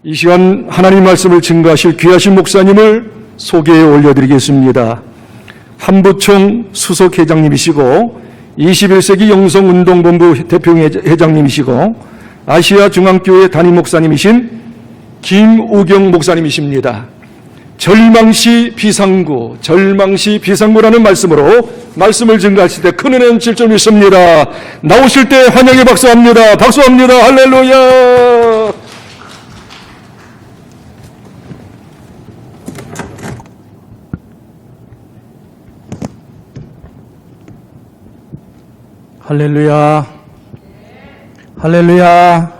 이 시간 하나님 말씀을 증거하실 귀하신 목사님을 소개해 올려드리겠습니다. 한부총 수석회장님이시고 21세기 영성운동본부 대표회장님이시고 아시아 중앙교회 담임 목사님이신 김우경 목사님이십니다. 절망시 비상구라는 말씀으로 말씀을 증거하실 때 큰 은혜는 질 줄 믿습니다. 나오실 때 환영의 박수합니다. 박수합니다. 할렐루야. 할렐루야. 할렐루야.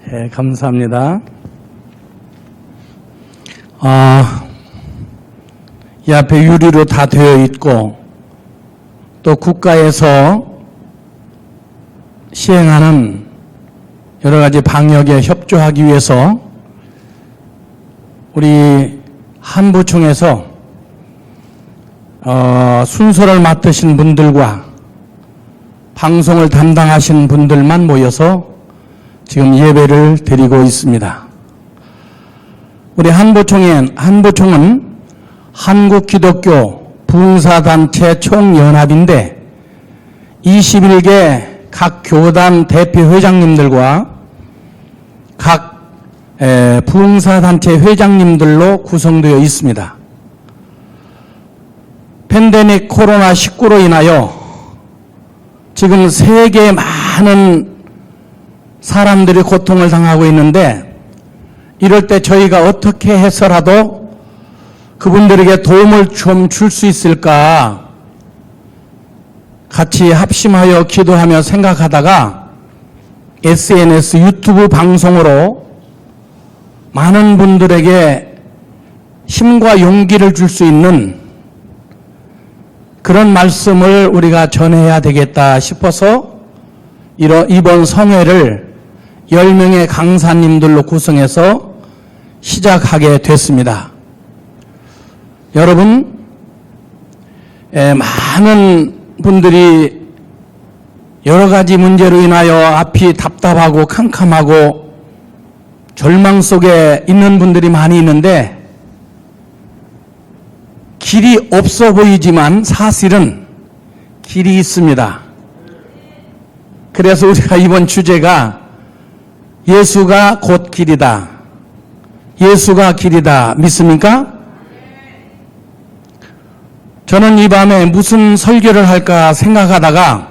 네, 감사합니다. 이 앞에 유리로 다 되어 있고 또 국가에서 시행하는 여러 가지 방역에 협조하기 위해서 우리 한부총에서 순서를 맡으신 분들과 방송을 담당하신 분들만 모여서 지금 예배를 드리고 있습니다. 우리 한부총은 한국기독교 부흥사단체 총연합인데 21개 각 교단 대표회장님들과 각 부흥사단체 회장님들로 구성되어 있습니다. 팬데믹 코로나19로 인하여 지금 세계에 많은 사람들이 고통을 당하고 있는데 이럴 때 저희가 어떻게 해서라도 그분들에게 도움을 좀 줄 수 있을까 같이 합심하여 기도하며 생각하다가 SNS 유튜브 방송으로 많은 분들에게 힘과 용기를 줄 수 있는 그런 말씀을 우리가 전해야 되겠다 싶어서 이번 성회를 10명의 강사님들로 구성해서 시작하게 됐습니다. 여러분, 많은 분들이 여러 가지 문제로 인하여 앞이 답답하고 캄캄하고 절망 속에 있는 분들이 많이 있는데 길이 없어 보이지만 사실은 길이 있습니다. 그래서 우리가 이번 주제가 예수가 곧 길이다. 예수가 길이다. 믿습니까? 저는 이 밤에 무슨 설교를 할까 생각하다가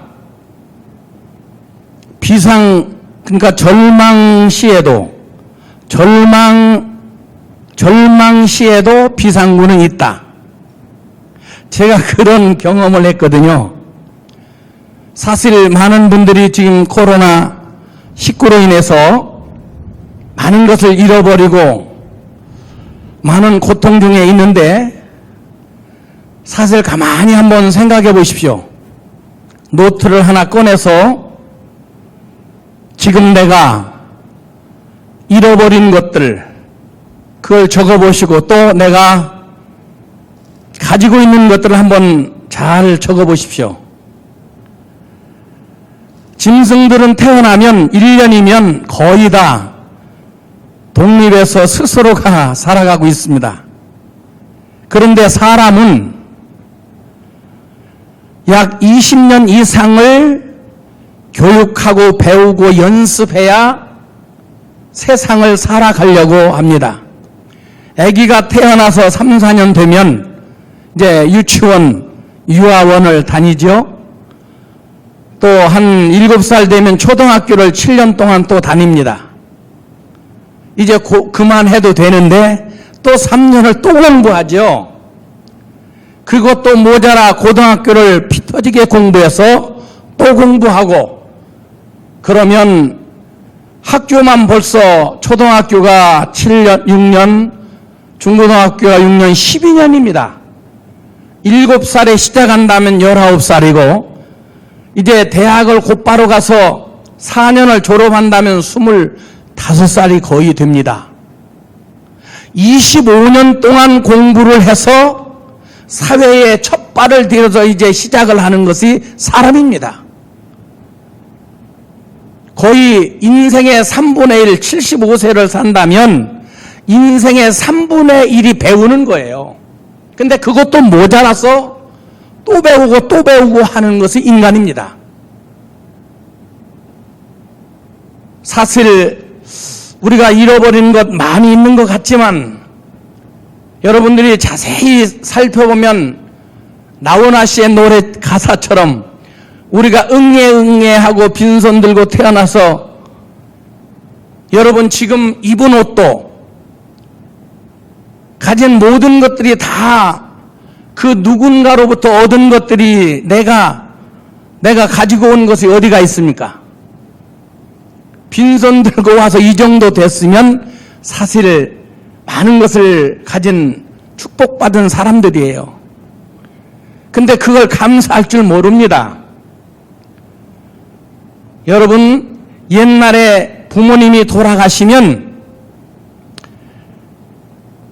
그러니까 절망 시에도 비상구는 있다. 제가 그런 경험을 했거든요. 사실 많은 분들이 지금 코로나19로 인해서 많은 것을 잃어버리고 많은 고통 중에 있는데 사실 가만히 한번 생각해 보십시오. 노트를 하나 꺼내서 지금 내가 잃어버린 것들 그걸 적어보시고 또 내가 가지고 있는 것들을 한번 잘 적어보십시오. 짐승들은 태어나면 1년이면 거의 다 독립해서 스스로가 살아가고 있습니다. 그런데 사람은 약 20년 이상을 교육하고 배우고 연습해야 세상을 살아가려고 합니다. 아기가 태어나서 3, 4년 되면 이제 유치원, 유아원을 다니죠. 또 한 7살 되면 초등학교를 7년 동안 또 다닙니다. 이제 그만해도 되는데 또 3년을 또 공부하죠. 그것도 모자라 고등학교를 피 터지게 공부해서 또 공부하고 그러면 학교만 벌써 초등학교가 7년, 6년, 중고등학교가 6년, 12년입니다. 7살에 시작한다면 19살이고 이제 대학을 곧바로 가서 4년을 졸업한다면 25살이 거의 됩니다. 25년 동안 공부를 해서 사회에 첫 발을 들여서 이제 시작을 하는 것이 사람입니다. 거의 인생의 3분의 1, 75세를 산다면 인생의 3분의 1이 배우는 거예요. 근데 그것도 모자라서 또 배우고 또 배우고 하는 것이 인간입니다. 사실 우리가 잃어버린 것 많이 있는 것 같지만 여러분들이 자세히 살펴보면 나훈아 씨의 노래 가사처럼 우리가 응애응애하고 빈손 들고 태어나서 여러분 지금 입은 옷도 가진 모든 것들이 다 그 누군가로부터 얻은 것들이 내가 가지고 온 것이 어디가 있습니까? 빈손 들고 와서 이 정도 됐으면 사실 많은 것을 가진 축복받은 사람들이에요. 근데 그걸 감사할 줄 모릅니다. 여러분, 옛날에 부모님이 돌아가시면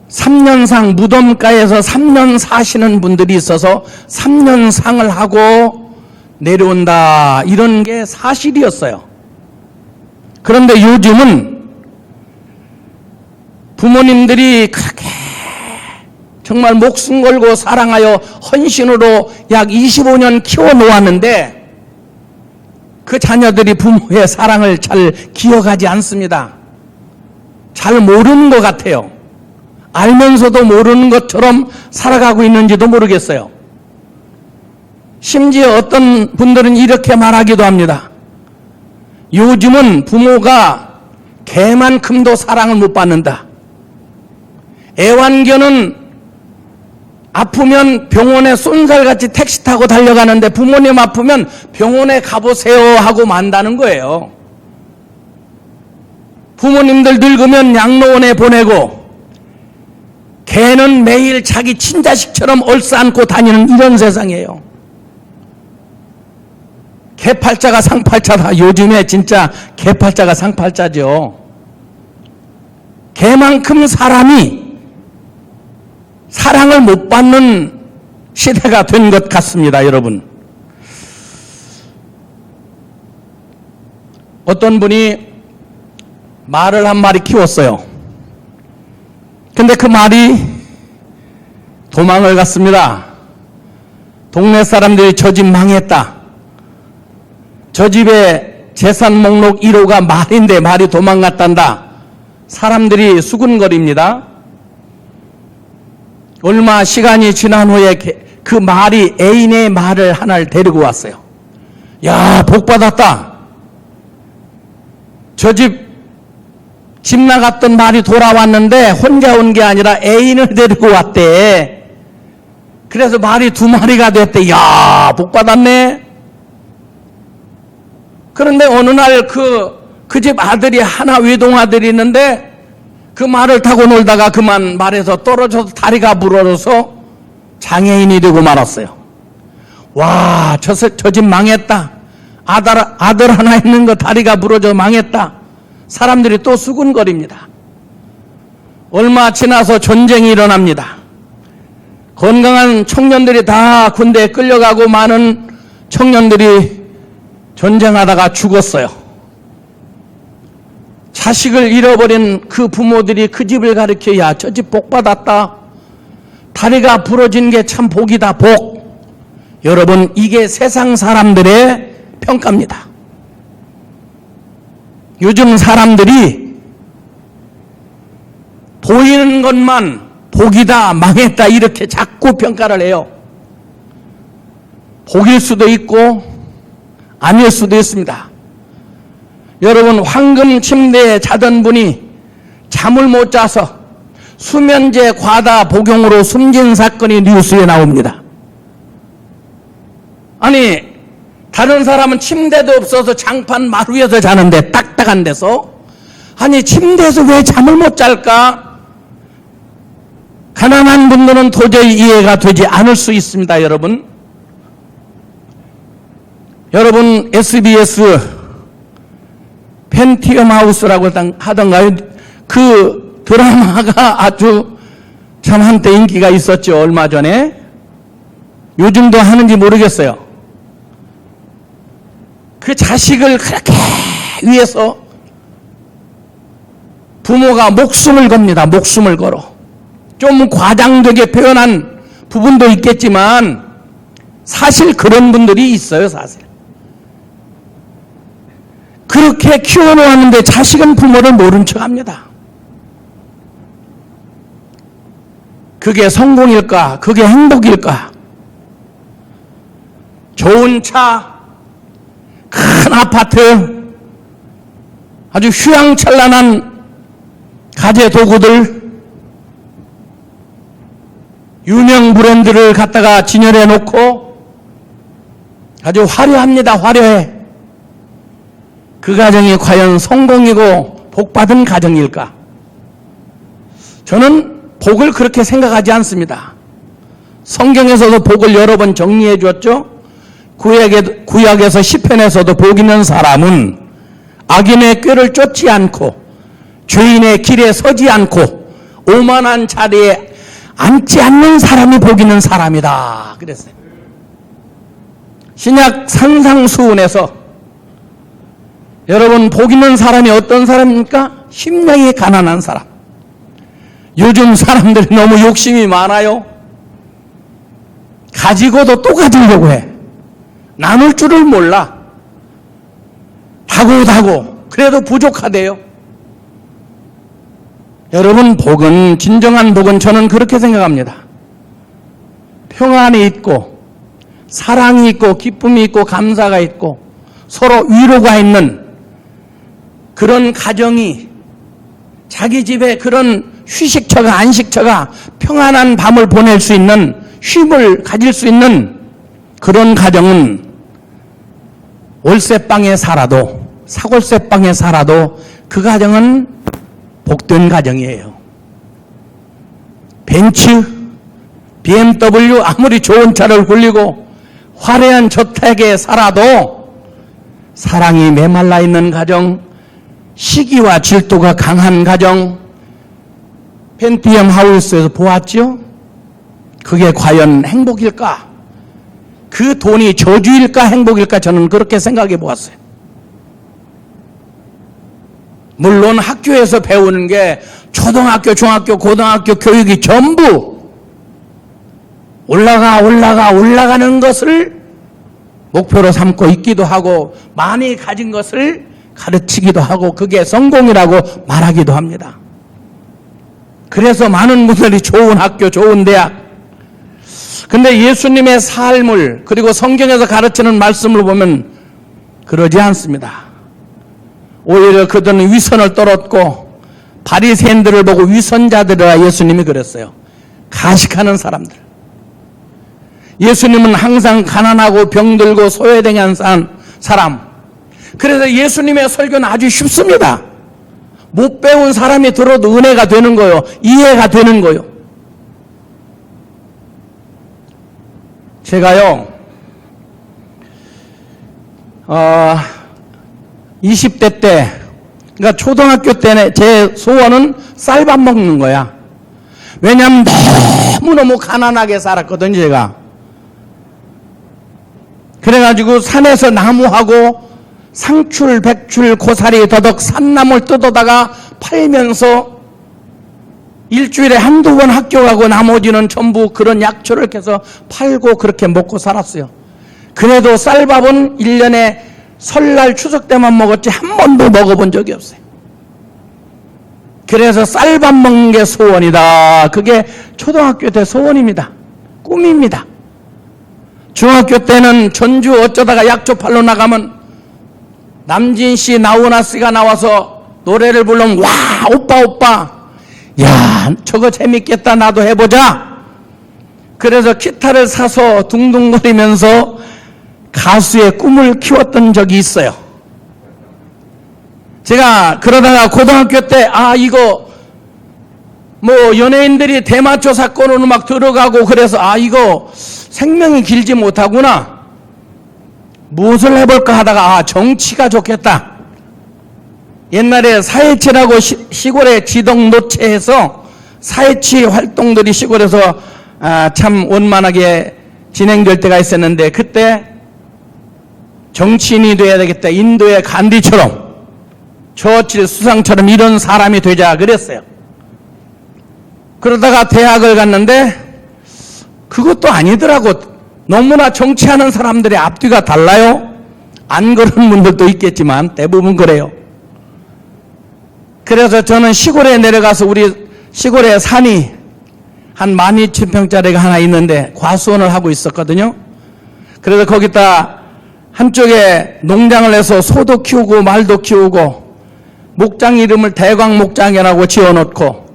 3년상 무덤가에서 3년 사시는 분들이 있어서 3년상을 하고 내려온다, 이런 게 사실이었어요. 그런데 요즘은 부모님들이 그렇게 정말 목숨 걸고 사랑하여 헌신으로 약 25년 키워놓았는데 그 자녀들이 부모의 사랑을 잘 기억하지 않습니다. 잘 모르는 것 같아요. 알면서도 모르는 것처럼 살아가고 있는지도 모르겠어요. 심지어 어떤 분들은 이렇게 말하기도 합니다. 요즘은 부모가 개만큼도 사랑을 못 받는다. 애완견은 아프면 병원에 쏜살같이 택시 타고 달려가는데 부모님 아프면 병원에 가보세요 하고 만다는 거예요. 부모님들 늙으면 양로원에 보내고 개는 매일 자기 친자식처럼 얼싸안고 다니는 이런 세상이에요. 개팔자가 상팔자다. 요즘에 진짜 개팔자가 상팔자죠. 개만큼 사람이 사랑을 못 받는 시대가 된 것 같습니다, 여러분. 어떤 분이 말을 한 마리 키웠어요. 근데 그 말이 도망을 갔습니다. 동네 사람들이 저 집 망했다. 저 집의 재산 목록 1호가 말인데 말이 도망갔단다. 사람들이 수군거립니다. 얼마 시간이 지난 후에 그 말이 애인의 말을 하나를 데리고 왔어요. 야, 복 받았다. 저 집 나갔던 말이 돌아왔는데 혼자 온 게 아니라 애인을 데리고 왔대. 그래서 말이 2마리가 됐대. 야, 복 받았네. 그런데 어느 날 그 집 아들이 하나 외동아들이 있는데 그 말을 타고 놀다가 그만 말에서 떨어져서 다리가 부러져서 장애인이 되고 말았어요. 와, 저 집 망했다. 아들 하나 있는 거 다리가 부러져 망했다. 사람들이 또 수군거립니다. 얼마 지나서 전쟁이 일어납니다. 건강한 청년들이 다 군대에 끌려가고 많은 청년들이 전쟁하다가 죽었어요. 자식을 잃어버린 그 부모들이 그 집을 가리켜, 야, 저 집 복 받았다. 다리가 부러진 게 참 복이다, 복. 여러분, 이게 세상 사람들의 평가입니다. 요즘 사람들이 보이는 것만 복이다, 망했다, 이렇게 자꾸 평가를 해요. 복일 수도 있고 아닐 수도 있습니다. 여러분, 황금 침대에 자던 분이 잠을 못 자서 수면제 과다 복용으로 숨진 사건이 뉴스에 나옵니다. 아니, 다른 사람은 침대도 없어서 장판 마루에서 자는데, 딱딱한 데서. 아니, 침대에서 왜 잠을 못 잘까? 가난한 분들은 도저히 이해가 되지 않을 수 있습니다, 여러분. 여러분, SBS 펜티엄 하우스라고 하던가요? 그 드라마가 아주 참 한때 인기가 있었죠, 얼마 전에. 요즘도 하는지 모르겠어요. 그 자식을 그렇게 위해서 부모가 목숨을 겁니다. 목숨을 걸어. 좀 과장되게 표현한 부분도 있겠지만 사실 그런 분들이 있어요. 사실. 그렇게 키워놓았는데 자식은 부모를 모른 척합니다. 그게 성공일까? 그게 행복일까? 좋은 차, 큰 아파트, 아주 휘황찬란한 가재 도구들, 유명 브랜드를 갖다가 진열해 놓고 아주 화려합니다. 화려해. 그 가정이 과연 성공이고 복받은 가정일까? 저는 복을 그렇게 생각하지 않습니다. 성경에서도 복을 여러 번 정리해 주었죠. 구약에서 시편에서도 복 있는 사람은 악인의 꾀를 쫓지 않고 죄인의 길에 서지 않고 오만한 자리에 앉지 않는 사람이 복 있는 사람이다 그랬어요. 신약 산상수훈에서 여러분 복 있는 사람이 어떤 사람입니까? 심령이 가난한 사람. 요즘 사람들이 너무 욕심이 많아요. 가지고도 또 가지려고 해. 나눌 줄을 몰라. 다고 그래도 부족하대요. 여러분 복은, 진정한 복은 저는 그렇게 생각합니다. 평안이 있고 사랑이 있고 기쁨이 있고 감사가 있고 서로 위로가 있는 그런 가정이, 자기 집에 그런 휴식처가 안식처가 평안한 밤을 보낼 수 있는, 쉼을 가질 수 있는 그런 가정은 월세방에 살아도 사골세방에 살아도 그 가정은 복된 가정이에요. 벤츠, BMW 아무리 좋은 차를 굴리고 화려한 저택에 살아도 사랑이 메말라 있는 가정, 시기와 질투가 강한 가정, 펜티엄 하우스에서 보았죠? 그게 과연 행복일까? 그 돈이 저주일까 행복일까? 저는 그렇게 생각해 보았어요. 물론 학교에서 배우는 게 초등학교, 중학교, 고등학교 교육이 전부 올라가는 것을 목표로 삼고 있기도 하고 많이 가진 것을 가르치기도 하고 그게 성공이라고 말하기도 합니다. 그래서 많은 분들이 좋은 학교, 좋은 대학. 근데 예수님의 삶을 그리고 성경에서 가르치는 말씀을 보면 그러지 않습니다. 오히려 그들은 위선을 떨었고 바리새인들을 보고 위선자들이라 예수님이 그랬어요. 가식하는 사람들. 예수님은 항상 가난하고 병들고 소외된 사람. 그래서 예수님의 설교는 아주 쉽습니다. 못 배운 사람이 들어도 은혜가 되는 거요. 이해가 되는 거요. 제가요, 20대 때, 그러니까 초등학교 때 제 소원은 쌀밥 먹는 거야. 왜냐하면 너무너무 가난하게 살았거든요, 제가. 그래가지고 산에서 나무하고 상출, 백출, 고사리, 더덕, 산나물 뜯어다가 팔면서 일주일에 한두 번 학교 가고 나머지는 전부 그런 약초를 캐서 팔고 그렇게 먹고 살았어요. 그래도 쌀밥은 1년에 설날 추석 때만 먹었지 한 번도 먹어본 적이 없어요. 그래서 쌀밥 먹는 게 소원이다. 그게 초등학교 때 소원입니다. 꿈입니다. 중학교 때는 전주 어쩌다가 약초 팔러 나가면 남진 씨, 나훈아 씨가 나와서 노래를 부르면 와 오빠 야 저거 재밌겠다 나도 해보자. 그래서 기타를 사서 둥둥거리면서 가수의 꿈을 키웠던 적이 있어요. 제가 그러다가 고등학교 때 이거 뭐 연예인들이 대마초 사건으로 막 들어가고 그래서 이거 생명이 길지 못하구나. 무엇을 해볼까 하다가 정치가 좋겠다. 옛날에 사회치라고 시골에 지덕노체해서 사회치 활동들이 시골에서 참 원만하게 진행될 때가 있었는데 그때 정치인이 돼야 되겠다. 인도의 간디처럼 처칠 수상처럼 이런 사람이 되자 그랬어요. 그러다가 대학을 갔는데 그것도 아니더라고. 너무나 정치하는 사람들의 앞뒤가 달라요. 안 그런 분들도 있겠지만 대부분 그래요. 그래서 저는 시골에 내려가서 우리 시골에 산이 한 12,000평짜리가 하나 있는데 과수원을 하고 있었거든요. 그래서 거기다 한쪽에 농장을 해서 소도 키우고 말도 키우고 목장 이름을 대광목장이라고 지어놓고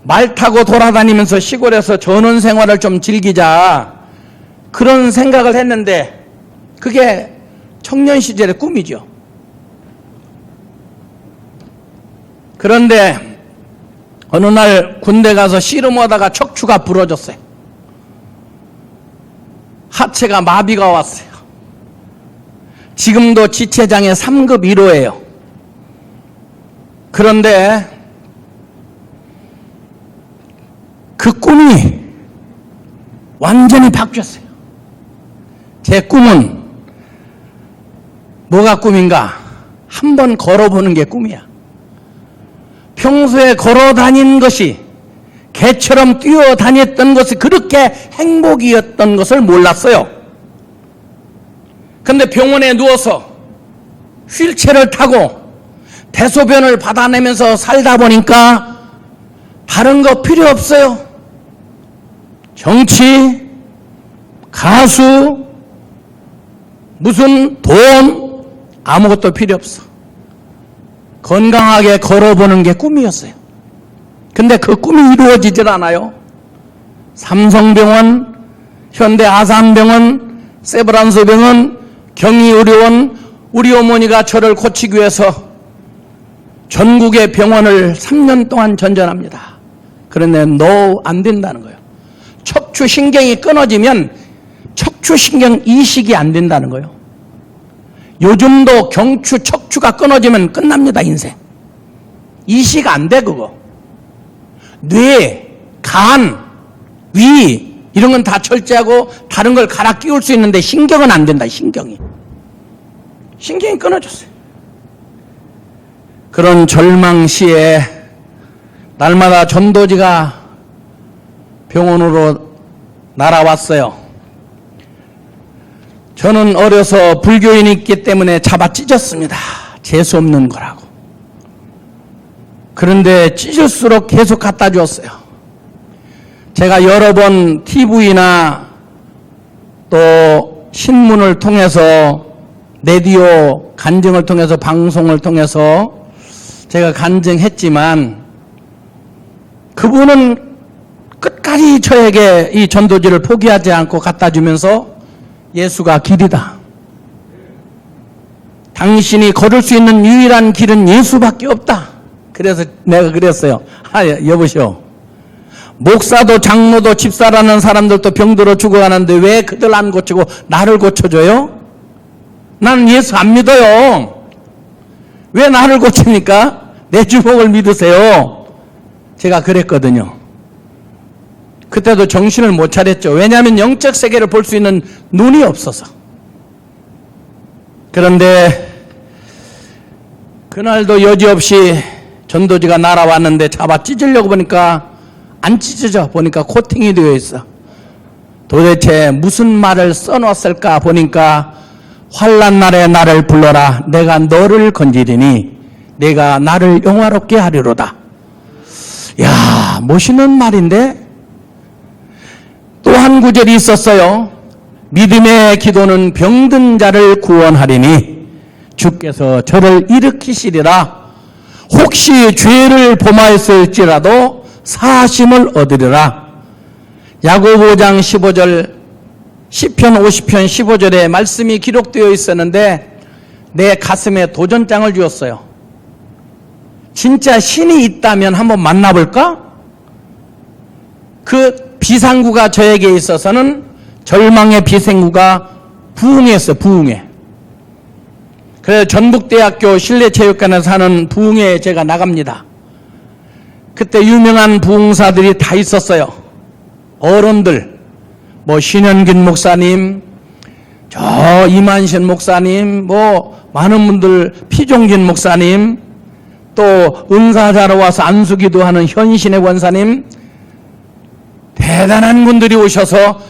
말 타고 돌아다니면서 시골에서 전원 생활을 좀 즐기자 그런 생각을 했는데 그게 청년 시절의 꿈이죠. 그런데 어느 날 군대 가서 씨름하다가 척추가 부러졌어요. 하체가 마비가 왔어요. 지금도 지체장애 3급 1호예요. 그런데 그 꿈이 완전히 바뀌었어요. 제 꿈은 뭐가 꿈인가? 한번 걸어보는 게 꿈이야. 평소에 걸어 다닌 것이 개처럼 뛰어다녔던 것이 그렇게 행복이었던 것을 몰랐어요. 근데 병원에 누워서 휠체어를 타고 대소변을 받아내면서 살다 보니까 다른 거 필요 없어요. 정치, 가수, 무슨 돈, 아무것도 필요 없어. 건강하게 걸어보는 게 꿈이었어요. 근데 그 꿈이 이루어지질 않아요. 삼성병원, 현대아산병원, 세브란스병원, 경희의료원, 우리 어머니가 저를 고치기 위해서 전국의 병원을 3년 동안 전전합니다. 그런데 안 된다는 거예요. 척추신경이 끊어지면 척추신경 이식이 안 된다는 거예요. 요즘도 경추, 척추가 끊어지면 끝납니다, 인생. 이식 안 돼, 그거. 뇌, 간, 위, 이런 건 다 철제하고 다른 걸 갈아 끼울 수 있는데 신경은 안 된다, 신경이. 신경이 끊어졌어요. 그런 절망시에 날마다 전도지가 병원으로 날아왔어요. 저는 어려서 불교인이기 때문에 잡아 찢었습니다. 재수 없는 거라고. 그런데 찢을수록 계속 갖다 주었어요. 제가 여러 번 TV나 또 신문을 통해서 라디오 간증을 통해서 방송을 통해서 제가 간증했지만 그분은 끝까지 저에게 이 전도지를 포기하지 않고 갖다 주면서 예수가 길이다. 당신이 걸을 수 있는 유일한 길은 예수밖에 없다. 그래서 내가 그랬어요. 여보시오. 목사도 장로도 집사라는 사람들도 병들어 죽어가는데 왜 그들 안 고치고 나를 고쳐줘요? 나는 예수 안 믿어요. 왜 나를 고칩니까? 내 주먹을 믿으세요. 제가 그랬거든요. 그때도 정신을 못 차렸죠. 왜냐하면 영적 세계를 볼 수 있는 눈이 없어서. 그런데 그날도 여지없이 전도지가 날아왔는데 잡아 찢으려고 보니까 안 찢어져. 보니까 코팅이 되어 있어. 도대체 무슨 말을 써놨을까 보니까 환난 날에 나를 불러라. 내가 너를 건지리니 내가 나를 영화롭게 하리로다. 야, 멋있는 말인데 또 한 구절이 있었어요. 믿음의 기도는 병든 자를 구원하리니 주께서 저를 일으키시리라. 혹시 죄를 범하였을지라도 사하심을 얻으리라. 야고보 5장 15절 시편 50편 15절에 말씀이 기록되어 있었는데 내 가슴에 도전장을 주었어요. 진짜 신이 있다면 한번 만나볼까? 그 비상구가 저에게 있어서는 절망의 비상구가 부흥회였어요. 부흥회. 그래서 전북대학교 실내체육관에서 하는 부흥회에 제가 나갑니다. 그때 유명한 부흥사들이 다 있었어요. 어른들, 뭐 신현균 목사님, 저 이만신 목사님, 뭐 많은 분들, 피종진 목사님, 또 은사자로 와서 안수기도 하는 현신의 권사님, 대단한 분들이 오셔서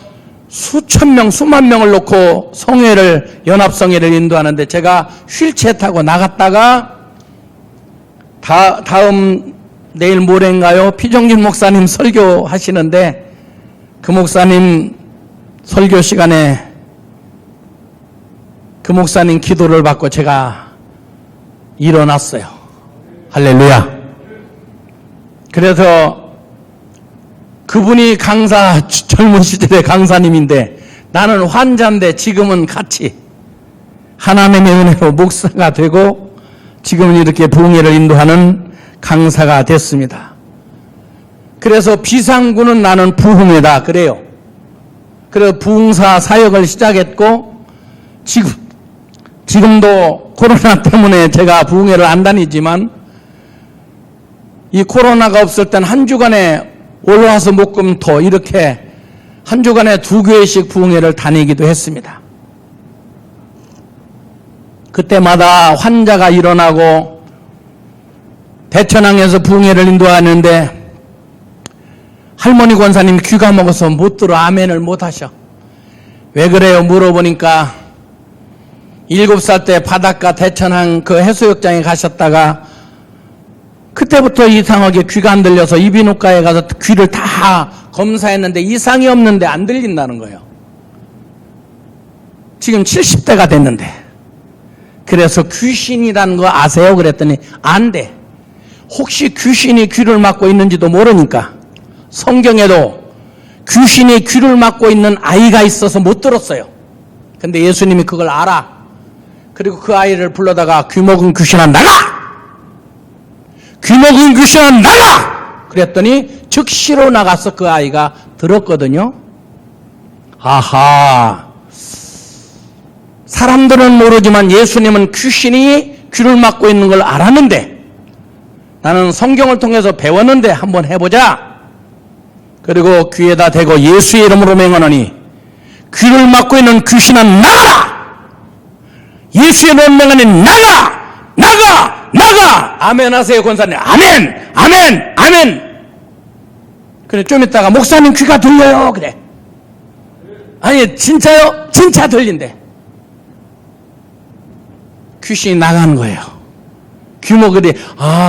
수천 명, 수만 명을 놓고 성회를, 연합성회를 인도하는데 제가 휠체어 타고 나갔다가 다음 내일 모레인가요? 피정진 목사님 설교하시는데 그 목사님 설교 시간에 그 목사님 기도를 받고 제가 일어났어요. 할렐루야. 그래서 그분이 강사, 젊은 시절의 강사님인데 나는 환자인데 지금은 같이 하나님의 은혜로 목사가 되고 지금은 이렇게 부흥회를 인도하는 강사가 됐습니다. 그래서 비상구는 나는 부흥회다 그래요. 그래서 부흥사 사역을 시작했고 지금도 코로나 때문에 제가 부흥회를 안 다니지만 이 코로나가 없을 땐 한 주간에 올라와서 목금토 이렇게 한 주간에 2교회씩 부흥회를 다니기도 했습니다. 그때마다 환자가 일어나고 대천항에서 부흥회를 인도하는데 할머니 권사님 귀가 먹어서 못 들어 아멘을 못 하셔. 왜 그래요? 물어보니까 7살 때 바닷가 대천항 그 해수욕장에 가셨다가 그때부터 이상하게 귀가 안 들려서 이비인후과에 가서 귀를 다 검사했는데 이상이 없는데 안 들린다는 거예요. 지금 70대가 됐는데. 그래서 귀신이라는 거 아세요? 그랬더니 안 돼. 혹시 귀신이 귀를 막고 있는지도 모르니까. 성경에도 귀신이 귀를 막고 있는 아이가 있어서 못 들었어요. 근데 예수님이 그걸 알아. 그리고 그 아이를 불러다가 귀 먹은 귀신아 나가! 귀 먹은 귀신아 나가! 그랬더니 즉시로 나가서 그 아이가 들었거든요. 아하. 사람들은 모르지만 예수님은 귀신이 귀를 막고 있는 걸 알았는데 나는 성경을 통해서 배웠는데 한번 해보자. 그리고 귀에다 대고 예수의 이름으로 맹하노니 귀를 막고 있는 귀신아 나가라! 예수의 이름으로 맹하니 나가! 나가! 나가! 아멘 하세요 권사님. 아멘! 아멘! 아멘! 그래 좀 있다가 목사님 귀가 들려요 그래. 아니 진짜요? 진짜 들린대. 귀신이 나가는 거예요. 귀머거리,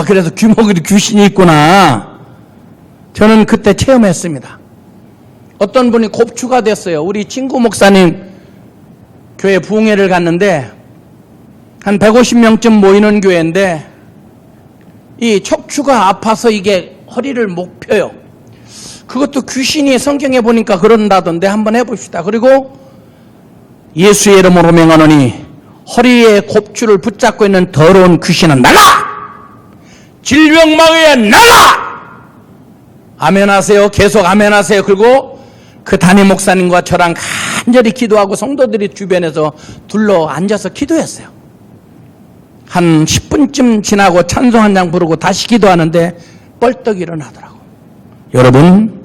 그래서 귀머거리 귀신이 있구나. 저는 그때 체험했습니다. 어떤 분이 곱추가 됐어요. 우리 친구 목사님 교회 부흥회를 갔는데 한 150명쯤 모이는 교회인데 이 척추가 아파서 이게 허리를 못 펴요. 그것도 귀신이 성경에 보니까 그런다던데 한번 해봅시다. 그리고 예수의 이름으로 명하노니 허리에 곱추를 붙잡고 있는 더러운 귀신은 나가! 질병마귀야 나가! 아멘 하세요. 계속 아멘 하세요. 그리고 그 담임 목사님과 저랑 간절히 기도하고 성도들이 주변에서 둘러 앉아서 기도했어요. 한 10분쯤 지나고 찬송 한 장 부르고 다시 기도하는데 뻘떡 일어나더라고. 여러분,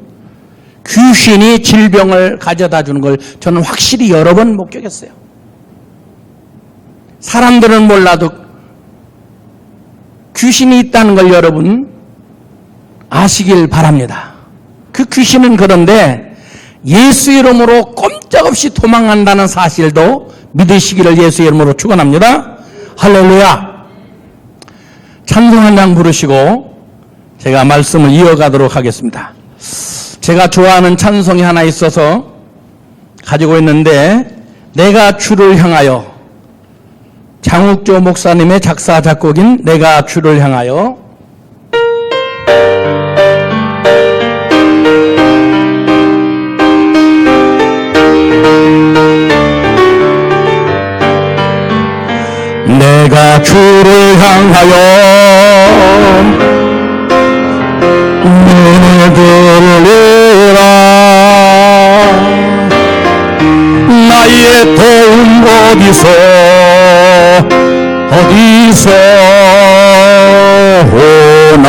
귀신이 질병을 가져다 주는 걸 저는 확실히 여러 번 목격했어요. 사람들은 몰라도 귀신이 있다는 걸 여러분 아시길 바랍니다. 그 귀신은 그런데 예수 이름으로 꼼짝없이 도망간다는 사실도 믿으시기를 예수 이름으로 축원합니다. 할렐루야. 찬송 한 장 부르시고 제가 말씀을 이어가도록 하겠습니다. 제가 좋아하는 찬송이 하나 있어서 가지고 있는데 내가 주를 향하여, 장욱조 목사님의 작사 작곡인 내가 주를 향하여. 내가 주를 향하여 눈을 들으라. 나의 도움 어디서 오나.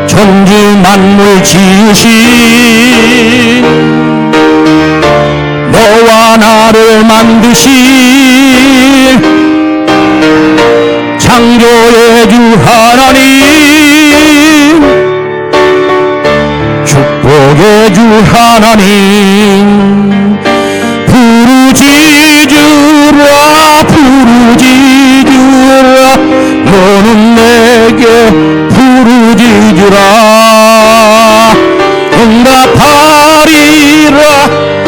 천지 만물 지으신 너와 나를 만드신 하나님 부르짖으라 부르짖으라 너는 내게 부르짖으라 응답하리라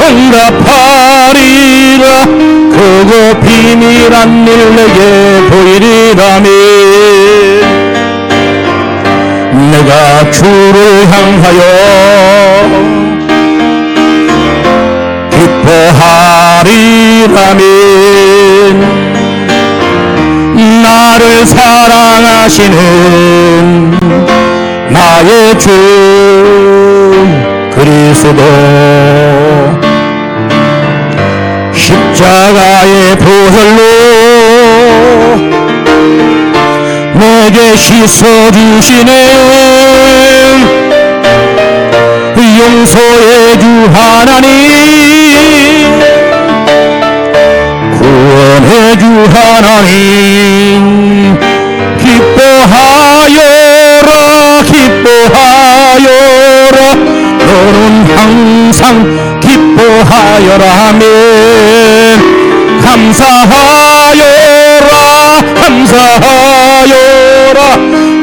응답하리라 그거 비밀한 일 내게 보이리라며 내가 주를 향하여 기뻐하리라면 나를 사랑하시는 나의 주 그리스도 십자가의 보혈로 내게 씻어주시는 용서의 주 하나님 구원의 주 하나님 기뻐하여라 기뻐하여라 너는 항상 기뻐하여라 아멘 감사하여라 감사하여라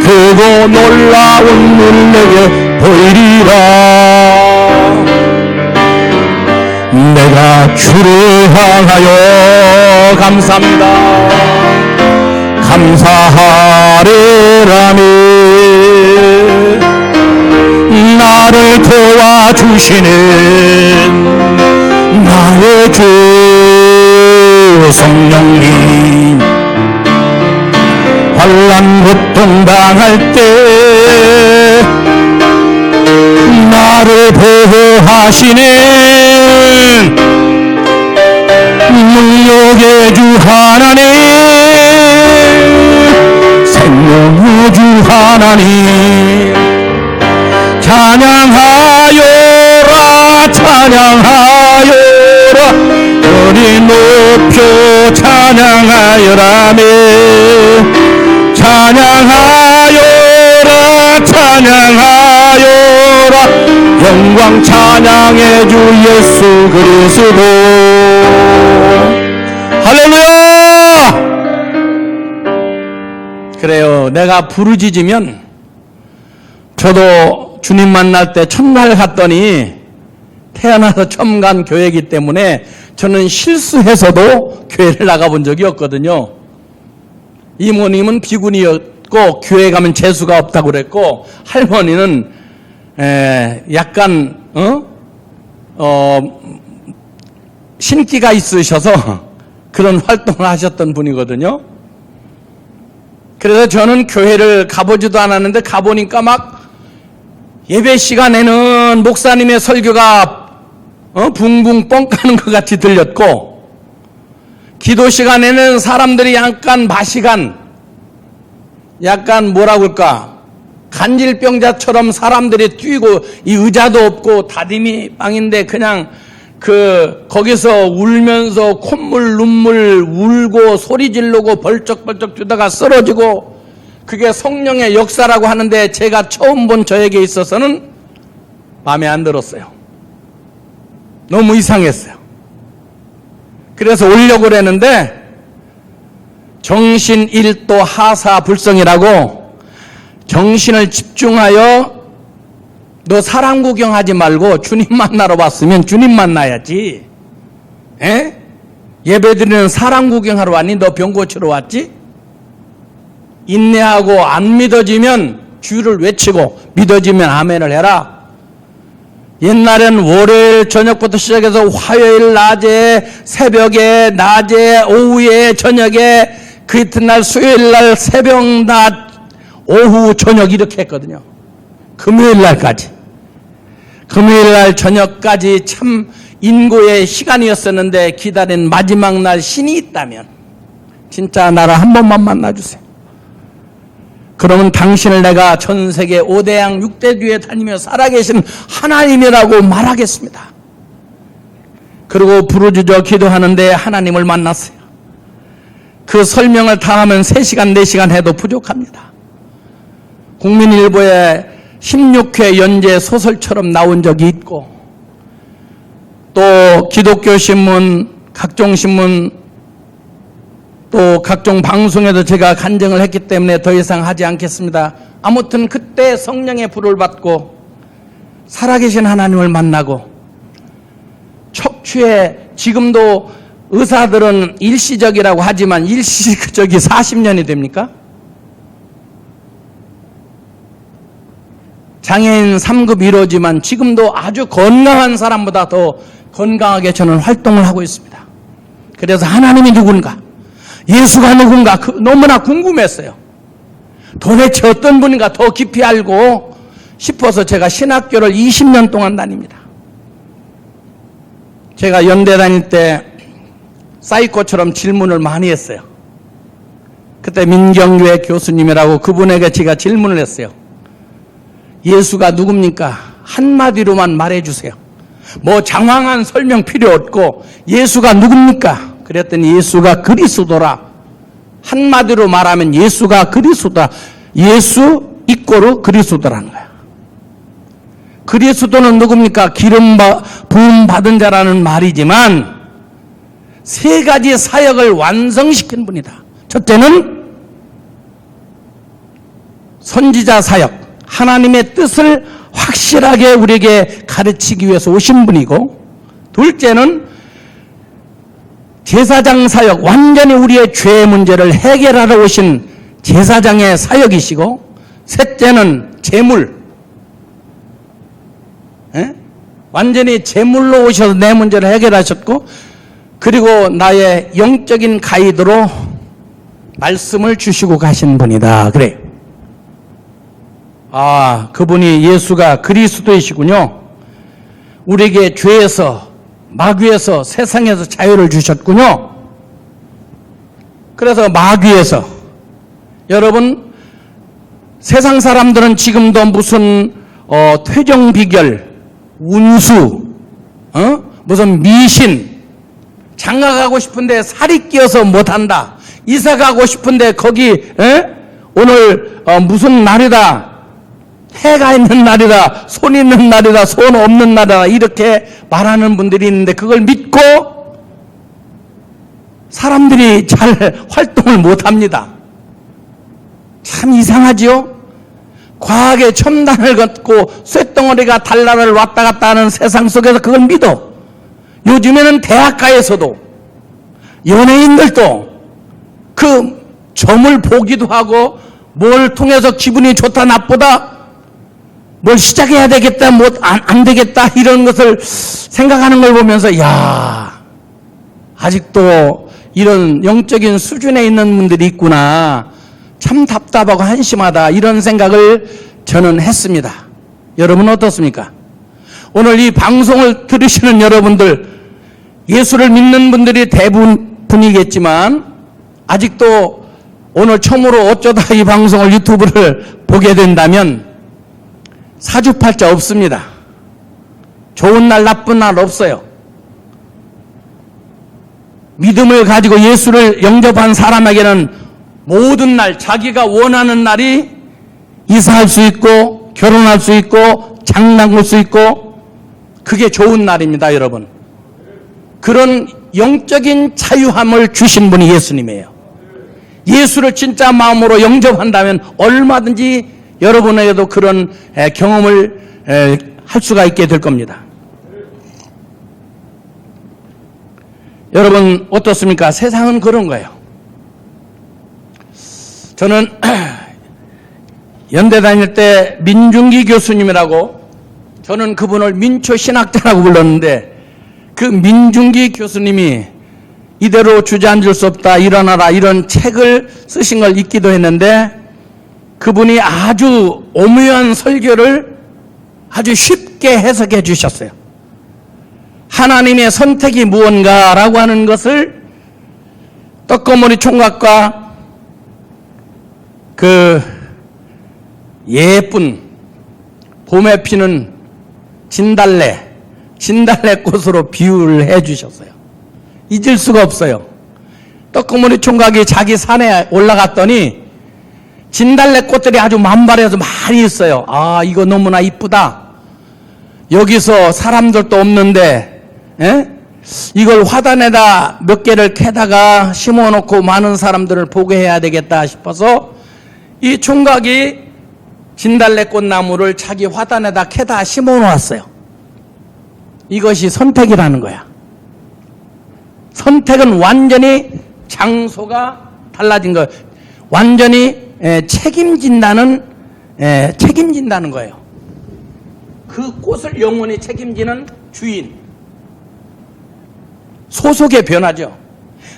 그거 놀라운 일 내게 보이리라 내가 주를 향하여 감사합니다 감사하리라며 나를 도와주시는 나의 주 성령님 환난 고통 당할 때 나를 보호하시는 능력의 주 하나님 생명의 주 하나님 찬양하여라 찬양하여라 우리 높여 찬양하여라며 찬양하여라 찬양하여라 영광 찬양해 주 예수 그리스도 할렐루야. 그래요. 내가 부르짖으면 저도 주님 만날 때 첫날 갔더니 태어나서 처음 간 교회이기 때문에 저는 실수해서도 교회를 나가본 적이 없거든요. 이모님은 비군이었고 교회 가면 재수가 없다고 그랬고 할머니는 약간 신기가 있으셔서 그런 활동을 하셨던 분이거든요. 그래서 저는 교회를 가보지도 않았는데 가보니까 막 예배 시간에는 목사님의 설교가 붕붕 뻥까는 것 같이 들렸고 기도 시간에는 사람들이 약간 마시간 약간 뭐라고 할까 간질병자처럼 사람들이 뛰고 이 의자도 없고 다리미 빵인데 그냥 거기서 울면서 콧물 눈물 울고 소리 지르고 벌쩍벌쩍 뛰다가 쓰러지고 그게 성령의 역사라고 하는데 제가 처음 본 저에게 있어서는 마음에 안 들었어요. 너무 이상했어요. 그래서 오려고 그랬는데 정신 일도 하사 불성이라고 정신을 집중하여 너 사람 구경하지 말고 주님 만나러 왔으면 주님 만나야지. 예배드리는 사람 구경하러 왔니? 너 병 고치러 왔지? 인내하고 안 믿어지면 주를 외치고 믿어지면 아멘을 해라. 옛날엔 월요일 저녁부터 시작해서 화요일 낮에 새벽에 낮에 오후에 저녁에 그 이튿날 수요일 날 새벽 낮 오후 저녁 이렇게 했거든요. 금요일 날까지. 금요일 날 저녁까지 참 인고의 시간이었었는데 기다린 마지막 날 신이 있다면 진짜 나를 한 번만 만나주세요. 그러면 당신을 내가 전 세계 5대양 6대주에 다니며 살아계신 하나님이라고 말하겠습니다. 그리고 부르짖어 기도하는데 하나님을 만났어요. 그 설명을 다 하면 3시간 4시간 해도 부족합니다. 국민일보에 16회 연재 소설처럼 나온 적이 있고 또 기독교 신문, 각종 신문, 또 각종 방송에도 제가 간증을 했기 때문에 더 이상 하지 않겠습니다. 아무튼 그때 성령의 불을 받고 살아계신 하나님을 만나고 척추에, 지금도 의사들은 일시적이라고 하지만 일시적이 40년이 됩니까? 장애인 3급 1호지만 지금도 아주 건강한 사람보다 더 건강하게 저는 활동을 하고 있습니다. 그래서 하나님이 누군가, 예수가 누군가 너무나 궁금했어요. 도대체 어떤 분인가 더 깊이 알고 싶어서 제가 신학교를 20년 동안 다닙니다. 제가 연대 다닐 때 사이코처럼 질문을 많이 했어요. 그때 민경교회 교수님이라고 그분에게 제가 질문을 했어요. 예수가 누굽니까? 한마디로만 말해주세요. 뭐 장황한 설명 필요 없고 예수가 누굽니까? 그랬더니 예수가 그리스도라. 한마디로 말하면 예수가 그리스도다. 예수 이꼬르 그리스도라는 거야. 그리스도는 누굽니까? 기름 부음 받은 자라는 말이지만 세 가지 사역을 완성시킨 분이다. 첫째는 선지자 사역, 하나님의 뜻을 확실하게 우리에게 가르치기 위해서 오신 분이고, 둘째는 제사장 사역, 완전히 우리의 죄 문제를 해결하러 오신 제사장의 사역이시고, 셋째는 제물, 완전히 제물로 오셔서 내 문제를 해결하셨고, 그리고 나의 영적인 가이드로 말씀을 주시고 가신 분이다. 그래. 그분이 예수가 그리스도이시군요. 우리에게 죄에서, 마귀에서, 세상에서 자유를 주셨군요. 그래서 마귀에서, 여러분, 세상 사람들은 지금도 무슨 퇴정 비결, 운수, 무슨 미신, 장가 가고 싶은데 살이 끼어서 못한다, 이사 가고 싶은데 거기 오늘 무슨 날이다, 해가 있는 날이다, 손 있는 날이다, 손 없는 날이다, 이렇게 말하는 분들이 있는데 그걸 믿고 사람들이 잘 활동을 못합니다. 참 이상하지요? 과학의 첨단을 걷고 쇳덩어리가 달나라를 왔다 갔다 하는 세상 속에서 그걸 믿어. 요즘에는 대학가에서도 연예인들도 그 점을 보기도 하고 뭘 통해서 기분이 좋다 나쁘다, 뭘 시작해야 되겠다, 뭐 안 되겠다, 이런 것을 생각하는 걸 보면서 아직도 이런 영적인 수준에 있는 분들이 있구나, 참 답답하고 한심하다, 이런 생각을 저는 했습니다. 여러분 어떻습니까? 오늘 이 방송을 들으시는 여러분들, 예수를 믿는 분들이 대부분이겠지만 아직도 오늘 처음으로 어쩌다 이 방송을, 유튜브를 보게 된다면 사주팔자 없습니다. 좋은 날 나쁜 날 없어요. 믿음을 가지고 예수를 영접한 사람에게는 모든 날, 자기가 원하는 날이 이사할 수 있고 결혼할 수 있고 장난할 수 있고, 그게 좋은 날입니다. 여러분, 그런 영적인 자유함을 주신 분이 예수님이에요. 예수를 진짜 마음으로 영접한다면 얼마든지 여러분에게도 그런 경험을 할 수가 있게 될 겁니다. 여러분 어떻습니까? 세상은 그런 거예요. 저는 연대 다닐 때 민중기 교수님이라고, 저는 그분을 민초신학자라고 불렀는데, 그 민중기 교수님이 이대로 주저앉을 수 없다, 일어나라, 이런 책을 쓰신 걸 읽기도 했는데, 그분이 아주 오묘한 설교를 아주 쉽게 해석해 주셨어요. 하나님의 선택이 무언가라고 하는 것을 떡거머리 총각과 그 예쁜 봄에 피는 진달래 꽃으로 비유를 해 주셨어요. 잊을 수가 없어요. 떡거머리 총각이 자기 산에 올라갔더니 진달래 꽃들이 아주 만발해서 많이 있어요. 이거 너무나 이쁘다. 여기서 사람들도 없는데 예? 이걸 화단에다 몇 개를 캐다가 심어놓고 많은 사람들을 보게 해야 되겠다 싶어서 이 총각이 진달래꽃 나무를 자기 화단에다 캐다 심어놓았어요. 이것이 선택이라는 거야. 선택은 완전히 장소가 달라진 거예요. 완전히 책임진다는 거예요. 그 꽃을 영원히 책임지는 주인. 소속의 변화죠.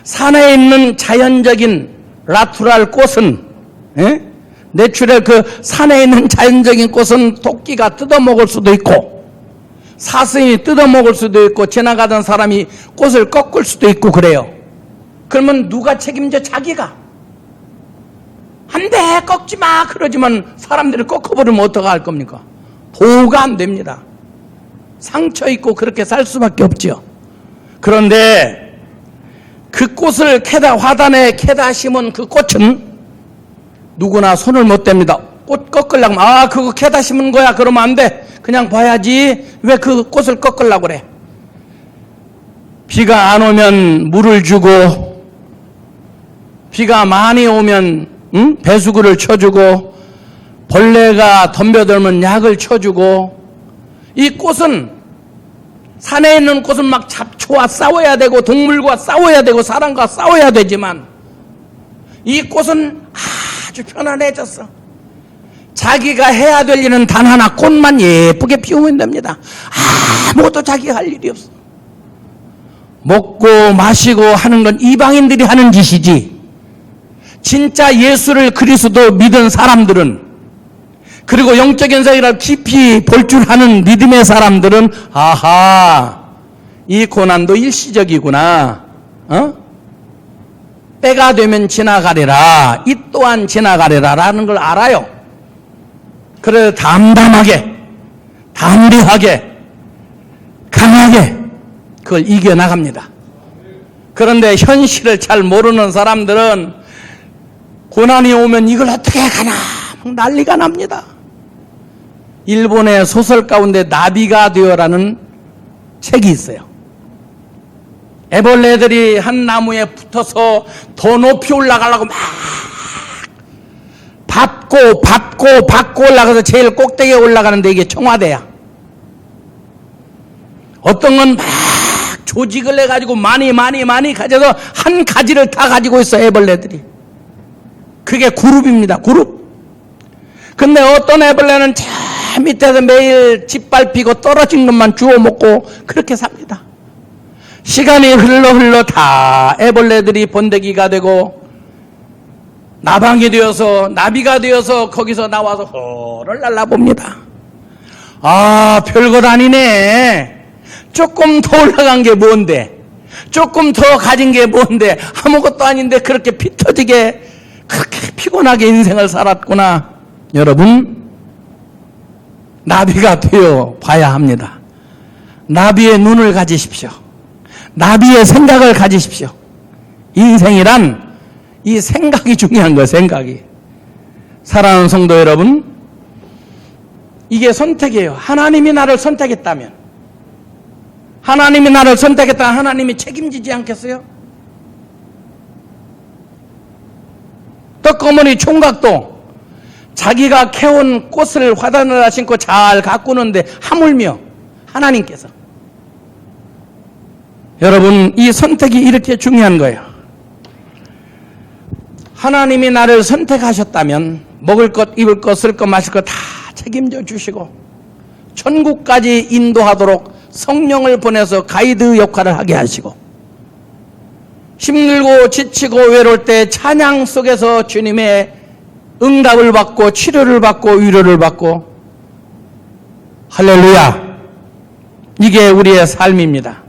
산에 있는 자연적인 라투랄 꽃은, 내추럴 그 산에 있는 자연적인 꽃은 토끼가 뜯어먹을 수도 있고, 사슴이 뜯어먹을 수도 있고, 지나가던 사람이 꽃을 꺾을 수도 있고 그래요. 그러면 누가 책임져? 자기가. 안 돼, 꺾지 마! 그러지만 사람들이 꺾어버리면 어떡할 겁니까? 보호가 안 됩니다. 상처 입고 그렇게 살 수밖에 없죠. 그런데 그 꽃을 화단에 캐다 심은 그 꽃은 누구나 손을 못 댑니다. 꽃 꺾으려고 하면, 그거 캐다 심은 거야. 그러면 안 돼. 그냥 봐야지. 왜 그 꽃을 꺾으려고 그래? 비가 안 오면 물을 주고, 비가 많이 오면 배수구를 쳐주고, 벌레가 덤벼들면 약을 쳐주고, 이 꽃은 산에 있는 꽃은 막 잡초와 싸워야 되고 동물과 싸워야 되고 사람과 싸워야 되지만 이 꽃은 아주 편안해졌어. 자기가 해야 될 일은 단 하나, 꽃만 예쁘게 피우면 됩니다. 아무것도 자기가 할 일이 없어. 먹고 마시고 하는 건 이방인들이 하는 짓이지, 진짜 예수를 그리스도 믿은 사람들은, 그리고 영적인 세계를 깊이 볼 줄 아는 믿음의 사람들은 이 고난도 일시적이구나. 때가 되면 지나가리라. 이 또한 지나가리라 라는 걸 알아요. 그래서 담담하게, 담대하게, 강하게 그걸 이겨나갑니다. 그런데 현실을 잘 모르는 사람들은 고난이 오면 이걸 어떻게 가나 난리가 납니다. 일본의 소설 가운데 나비가 되어라는 책이 있어요. 애벌레들이 한 나무에 붙어서 더 높이 올라가려고 막 밟고 올라가서 제일 꼭대기에 올라가는데 이게 청와대야. 어떤 건 막 조직을 해가지고 많이 가져서 한 가지를 다 가지고 있어, 애벌레들이. 그게 그룹입니다, 그룹. 근데 어떤 애벌레는 저 밑에서 매일 짓밟히고 떨어진 것만 주워 먹고 그렇게 삽니다. 시간이 흘러 다 애벌레들이 번데기가 되고 나방이 되어서, 나비가 되어서 거기서 나와서 호를 날라봅니다. 별것 아니네. 조금 더 올라간 게 뭔데, 조금 더 가진 게 뭔데, 아무것도 아닌데 그렇게 피 터지게 그렇게 피곤하게 인생을 살았구나. 여러분, 나비가 되어 봐야 합니다. 나비의 눈을 가지십시오. 나비의 생각을 가지십시오. 인생이란 이 생각이 중요한 거예요, 생각이. 사랑하는 성도 여러분, 이게 선택이에요. 하나님이 나를 선택했다면, 하나님이 책임지지 않겠어요? 떡거머리 총각도 자기가 캐온 꽃을 화단에다 심고 잘 가꾸는데 하물며 하나님께서. 여러분, 이 선택이 이렇게 중요한 거예요. 하나님이 나를 선택하셨다면 먹을 것, 입을 것, 쓸 것, 마실 것 다 책임져 주시고 천국까지 인도하도록 성령을 보내서 가이드 역할을 하게 하시고, 힘들고 지치고 외로울 때 찬양 속에서 주님의 응답을 받고 치료를 받고 위로를 받고, 할렐루야, 이게 우리의 삶입니다.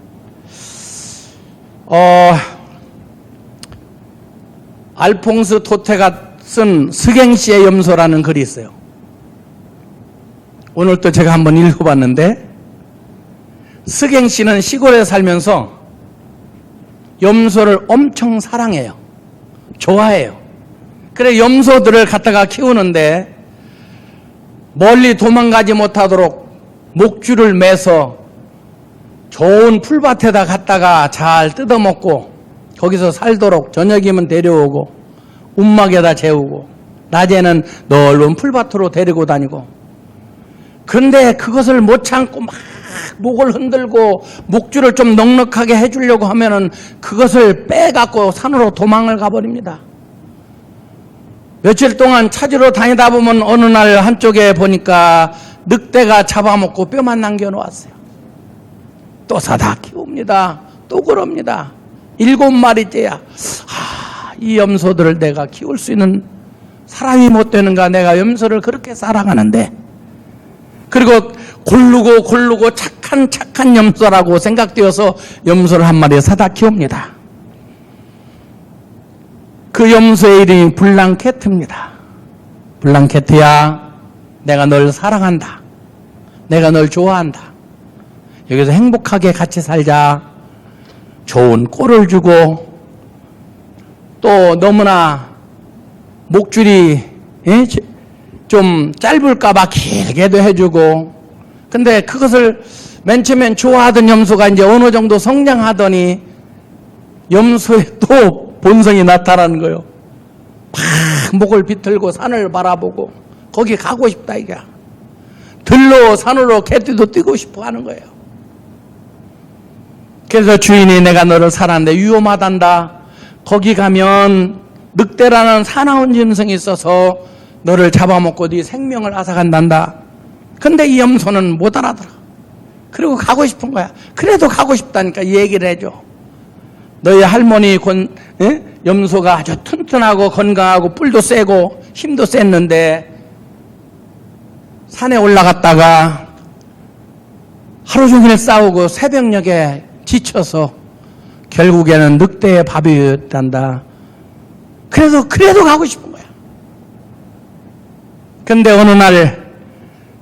알퐁스 토테가 쓴 스갱시의 염소라는 글이 있어요. 오늘 또 제가 한번 읽어봤는데, 스갱시는 시골에 살면서 염소를 엄청 사랑해요. 좋아해요. 그래 염소들을 갖다가 키우는데 멀리 도망가지 못하도록 목줄을 매서 좋은 풀밭에다 갔다가 잘 뜯어먹고 거기서 살도록 저녁이면 데려오고 움막에다 재우고 낮에는 넓은 풀밭으로 데리고 다니고, 그런데 그것을 못 참고 막 목을 흔들고 목줄을 좀 넉넉하게 해주려고 하면은 그것을 빼갖고 산으로 도망을 가버립니다. 며칠 동안 찾으러 다니다 보면 어느 날 한쪽에 보니까 늑대가 잡아먹고 뼈만 남겨놓았어요. 또 사다 키웁니다. 또 그럽니다. 7마리째야. 이 염소들을 내가 키울 수 있는 사람이 못 되는가. 내가 염소를 그렇게 사랑하는데. 그리고 고르고 착한 염소라고 생각되어서 염소를 한 마리 사다 키웁니다. 그 염소의 이름이 블랑케트입니다. 블랑케트야, 내가 널 사랑한다. 내가 널 좋아한다. 여기서 행복하게 같이 살자. 좋은 꼴을 주고, 또 너무나 목줄이 좀 짧을까봐 길게도 해주고. 근데 그것을 맨 처음엔 좋아하던 염소가 이제 어느 정도 성장하더니 염소의 또 본성이 나타나는 거예요. 막 목을 비틀고 산을 바라보고 거기 가고 싶다 이게. 들로 산으로 개띠도 뛰고 싶어 하는 거예요. 그래서 주인이 내가 너를 사랑하는데 위험하단다. 거기 가면 늑대라는 사나운 짐승이 있어서 너를 잡아먹고 네 생명을 앗아간단다. 근데 이 염소는 못 알아들어. 그리고 가고 싶은 거야. 그래도 가고 싶다니까 얘기를 해줘. 너희 할머니 염소가 아주 튼튼하고 건강하고 뿔도 세고 힘도 셌는데 산에 올라갔다가 하루 종일 싸우고 새벽녘에 지쳐서 결국에는 늑대의 밥이 됐단다. 그래도 가고 싶은 거야. 근데 어느 날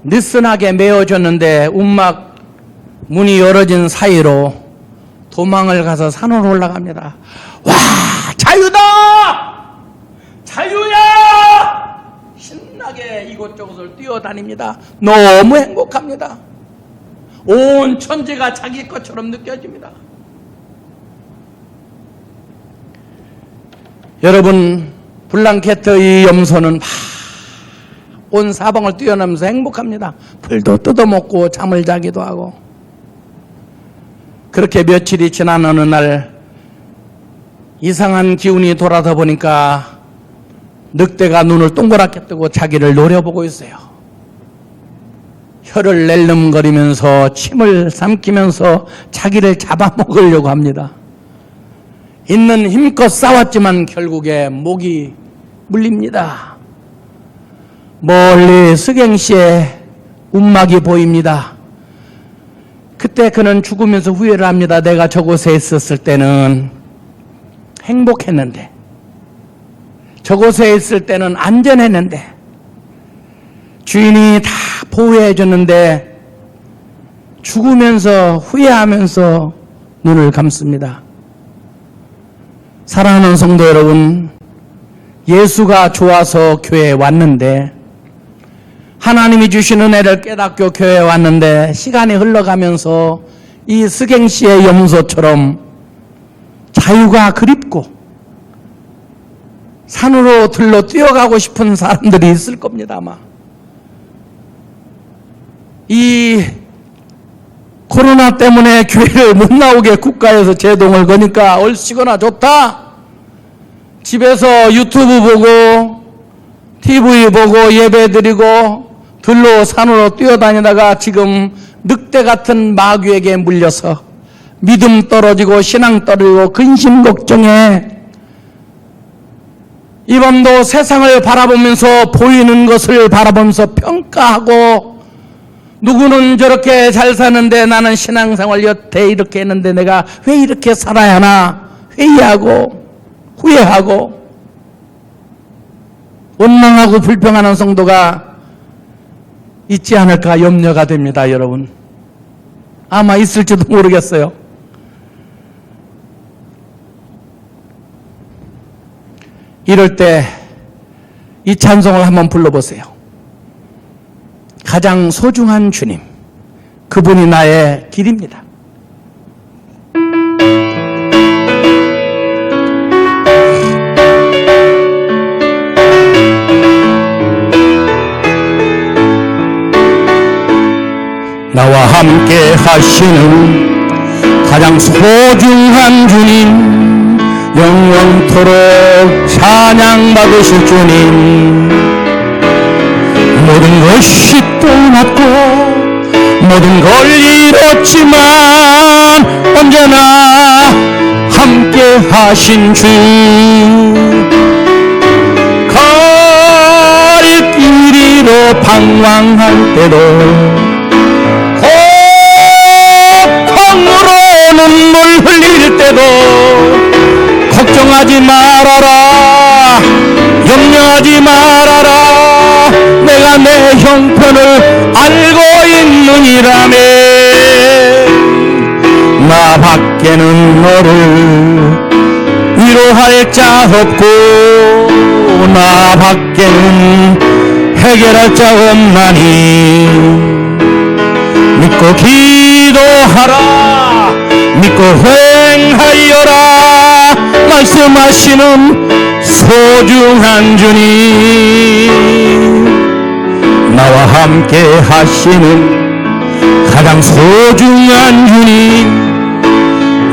느슨하게 메어졌는데 움막 문이 열어진 사이로 도망을 가서 산으로 올라갑니다. 와, 자유다! 자유야! 신나게 이곳저곳을 뛰어다닙니다. 너무 행복합니다. 온 천지가 자기 것처럼 느껴집니다. 여러분, 블랑케트 이 염소는 온 사방을 뛰어나면서 행복합니다. 풀도 뜯어먹고 잠을 자기도 하고. 그렇게 며칠이 지난 어느 날 이상한 기운이 돌아서 보니까 늑대가 눈을 동그랗게 뜨고 자기를 노려보고 있어요. 혀를 낼름거리면서 침을 삼키면서 자기를 잡아먹으려고 합니다. 있는 힘껏 싸웠지만 결국에 목이 물립니다. 멀리 스갱시의 움막이 보입니다. 그때 그는 죽으면서 후회를 합니다. 내가 저곳에 있었을 때는 행복했는데, 저곳에 있을 때는 안전했는데, 주인이 다 보호해 줬는데 죽으면서 후회하면서 눈을 감습니다. 사랑하는 성도 여러분, 예수가 좋아서 교회에 왔는데, 하나님이 주신 은혜를 깨닫고 교회에 왔는데 시간이 흘러가면서 이 스갱시의 염소처럼 자유가 그립고 산으로 들러 뛰어가고 싶은 사람들이 있을 겁니다. 아마 이 코로나 때문에 교회를 못 나오게 국가에서 제동을 거니까 얼씨구나 좋다. 집에서 유튜브 보고 TV 보고 예배 드리고 들로 산으로 뛰어다니다가 지금 늑대 같은 마귀에게 물려서 믿음 떨어지고 신앙 떨어지고 근심 걱정에 이 밤도 세상을 바라보면서 보이는 것을 바라보면서 평가하고, 누구는 저렇게 잘 사는데 나는 신앙생활 여태 이렇게 했는데 내가 왜 이렇게 살아야 하나 회의하고 후회하고 원망하고 불평하는 성도가 있지 않을까 염려가 됩니다. 여러분, 아마 있을지도 모르겠어요. 이럴 때 이 찬송을 한번 불러보세요. 가장 소중한 주님, 그분이 나의 길입니다. 함께 하시는 가장 소중한 주님, 영원토록 찬양받으실 주님. 모든 것이 떠났고 모든 걸 잃었지만 언제나 함께 하신 주. 갈 길이로 방황할 때도 고통으로 눈물 흘릴 때도 걱정하지 말아라, 염려하지 말아라, 내가 내 형편을 알고 있느니라며. 나 밖에는 너를 위로할 자 없고 나 밖에는 해결할 자 없나니 믿고 기도하라, 믿고 행하여라 말씀하시는 소중한 주님. 나와 함께 하시는 가장 소중한 주님,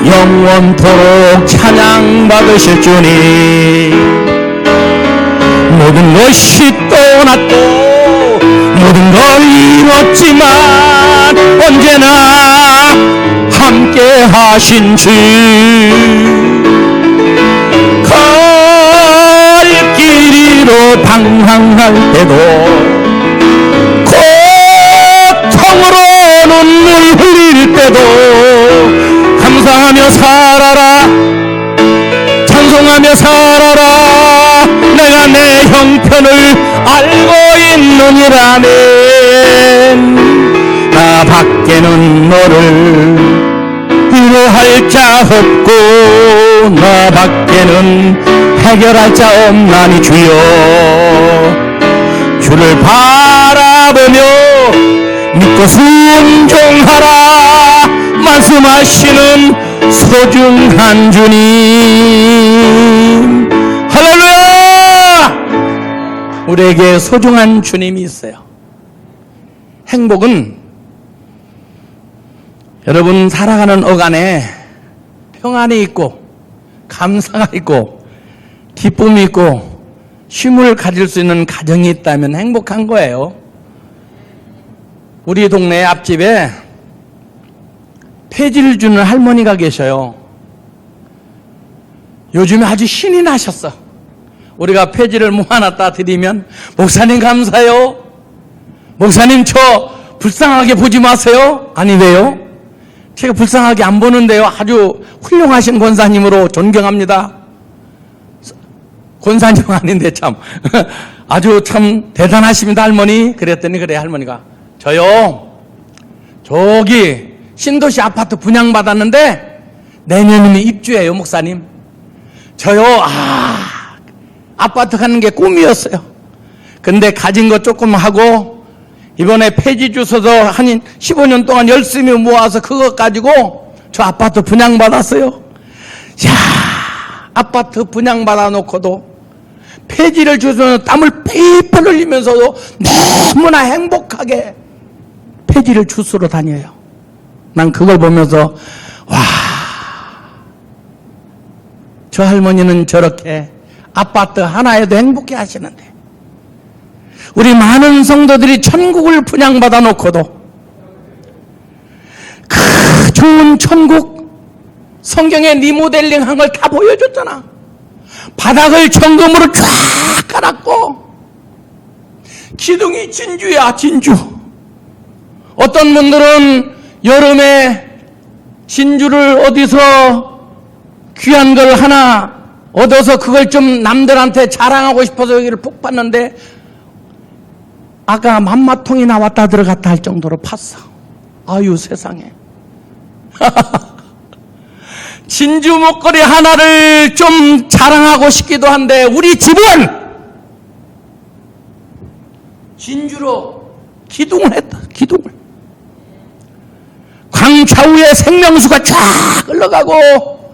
영원토록 찬양받으실 주님. 모든 것이 떠났고 모든 걸 잃었지만 언제나 함께 하신 주. 갈 길이로 방황할 때도 고통으로 눈물 흘릴 때도 감사하며 살아라, 찬송하며 살아라, 내가 내 형편을 알고 있느니라네. 나 밖에는 너를 위로할 자 없고 나 밖에는 해결할 자 없나니 주여. 주를 바라보며 믿고 순종하라 말씀하시는 소중한 주님. 할렐루야! 우리에게 소중한 주님이 있어요. 행복은 여러분 살아가는 어간에 평안이 있고 감사가 있고 기쁨이 있고 쉼을 가질 수 있는 가정이 있다면 행복한 거예요. 우리 동네 앞집에 폐지를 주는 할머니가 계셔요. 요즘에 아주 신이 나셨어. 우리가 폐지를 뭐 하나 따드리면 목사님 감사해요, 목사님 저 불쌍하게 보지 마세요. 아니 왜요? 제가 불쌍하게 안 보는데요. 아주 훌륭하신 권사님으로 존경합니다. 권사님 아닌데 참 아주 참 대단하십니다 할머니. 그랬더니 그래 할머니가 저요 저기 신도시 아파트 분양받았는데 내년이면 입주해요 목사님. 저요 아파트 가는 게 꿈이었어요. 근데 가진 거 조금 하고 이번에 폐지 주소서 한 15년 동안 열심히 모아서 그것 가지고 저 아파트 분양받았어요. 야, 아파트 분양받아 놓고도 폐지를 주소서 땀을 피-피 흘리면서도 너무나 행복하게 폐지를 주소로 다녀요. 난 그걸 보면서 와, 저 할머니는 저렇게 아파트 하나에도 행복해 하시는데 우리 많은 성도들이 천국을 분양받아 놓고도 그 좋은 천국 성경에 리모델링 한 걸 다 보여줬잖아. 바닥을 정금으로 쫙 깔았고 기둥이 진주야 진주. 어떤 분들은 여름에 진주를 어디서 귀한 걸 하나 얻어서 그걸 좀 남들한테 자랑하고 싶어서 여기를 푹 팠는데 아까 만마통이 나왔다 들어갔다 할 정도로 팠어. 아유 세상에. 진주 목걸이 하나를 좀 자랑하고 싶기도 한데 우리 집은 진주로 기둥을 했다. 기둥을. 광좌우에 생명수가 쫙 흘러가고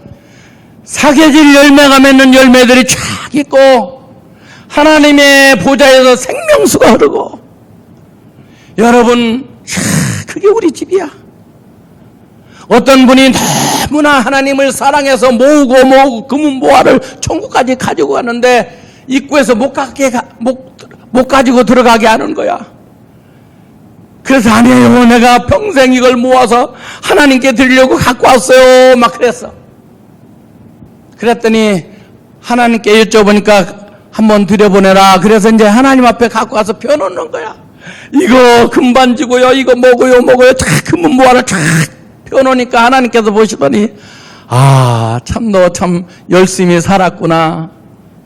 사계질 열매가 맺는 열매들이 쫙 있고 하나님의 보좌에서 생명수가 흐르고 여러분 그게 우리 집이야. 어떤 분이 너무나 하나님을 사랑해서 모으고 금은보화를 천국까지 가지고 가는데 입구에서 못 가지고 들어가게 하는 거야. 그래서 아니에요, 내가 평생 이걸 모아서 하나님께 드리려고 갖고 왔어요, 막 그랬어. 그랬더니 하나님께 여쭤보니까 한번 드려보내라. 그래서 이제 하나님 앞에 갖고 와서 펴놓는 거야. 이거 금반지고요, 이거 뭐고요, 다 금은보화를 쫙 펴놓으니까 하나님께서 보시더니 참 너 참 열심히 살았구나,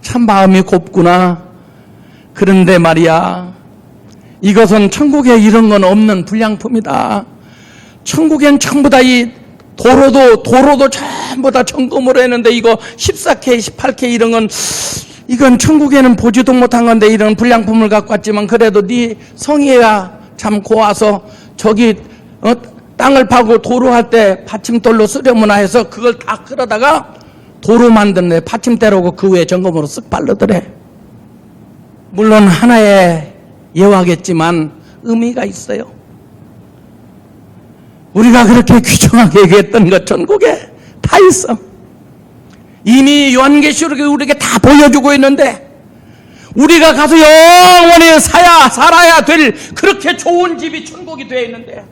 참 마음이 곱구나. 그런데 말이야, 이것은 천국에 이런 건 없는 불량품이다. 천국엔 전부 다 이 도로도 전부 다 점검을 했는데 이거 14K, 18K 이런 건 이건 천국에는 보지도 못한 건데 이런 불량품을 갖고 왔지만 그래도 네 성의가 참 고와서 저기 땅을 파고 도로 할 때 받침돌로 쓰려무나 해서 그걸 다 끌어다가 도로 만드는데 받침대로고 그 위에 점검으로 쓱 바르더래. 물론 하나의 예화겠지만 의미가 있어요. 우리가 그렇게 귀중하게 얘기했던 것 천국에 다 있어. 이미 요한계시록에 우리에게 다 보여주고 있는데 우리가 가서 영원히 살아야 될 그렇게 좋은 집이 천국이 되어 있는데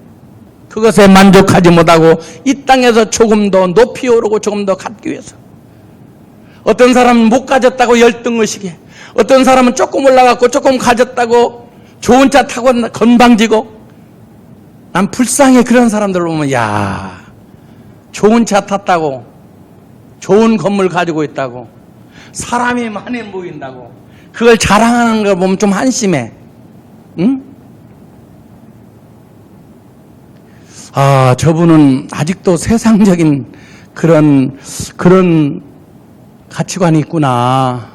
그것에 만족하지 못하고 이 땅에서 조금 더 높이 오르고 조금 더 갖기 위해서 어떤 사람은 못 가졌다고 열등의식에, 어떤 사람은 조금 올라갔고 조금 가졌다고 좋은 차 타고 건방지고, 난 불쌍해. 그런 사람들 보면 야, 좋은 차 탔다고, 좋은 건물 가지고 있다고, 사람이 많이 보인다고 그걸 자랑하는 걸 보면 좀 한심해. 응? 저분은 아직도 세상적인 그런 가치관이 있구나.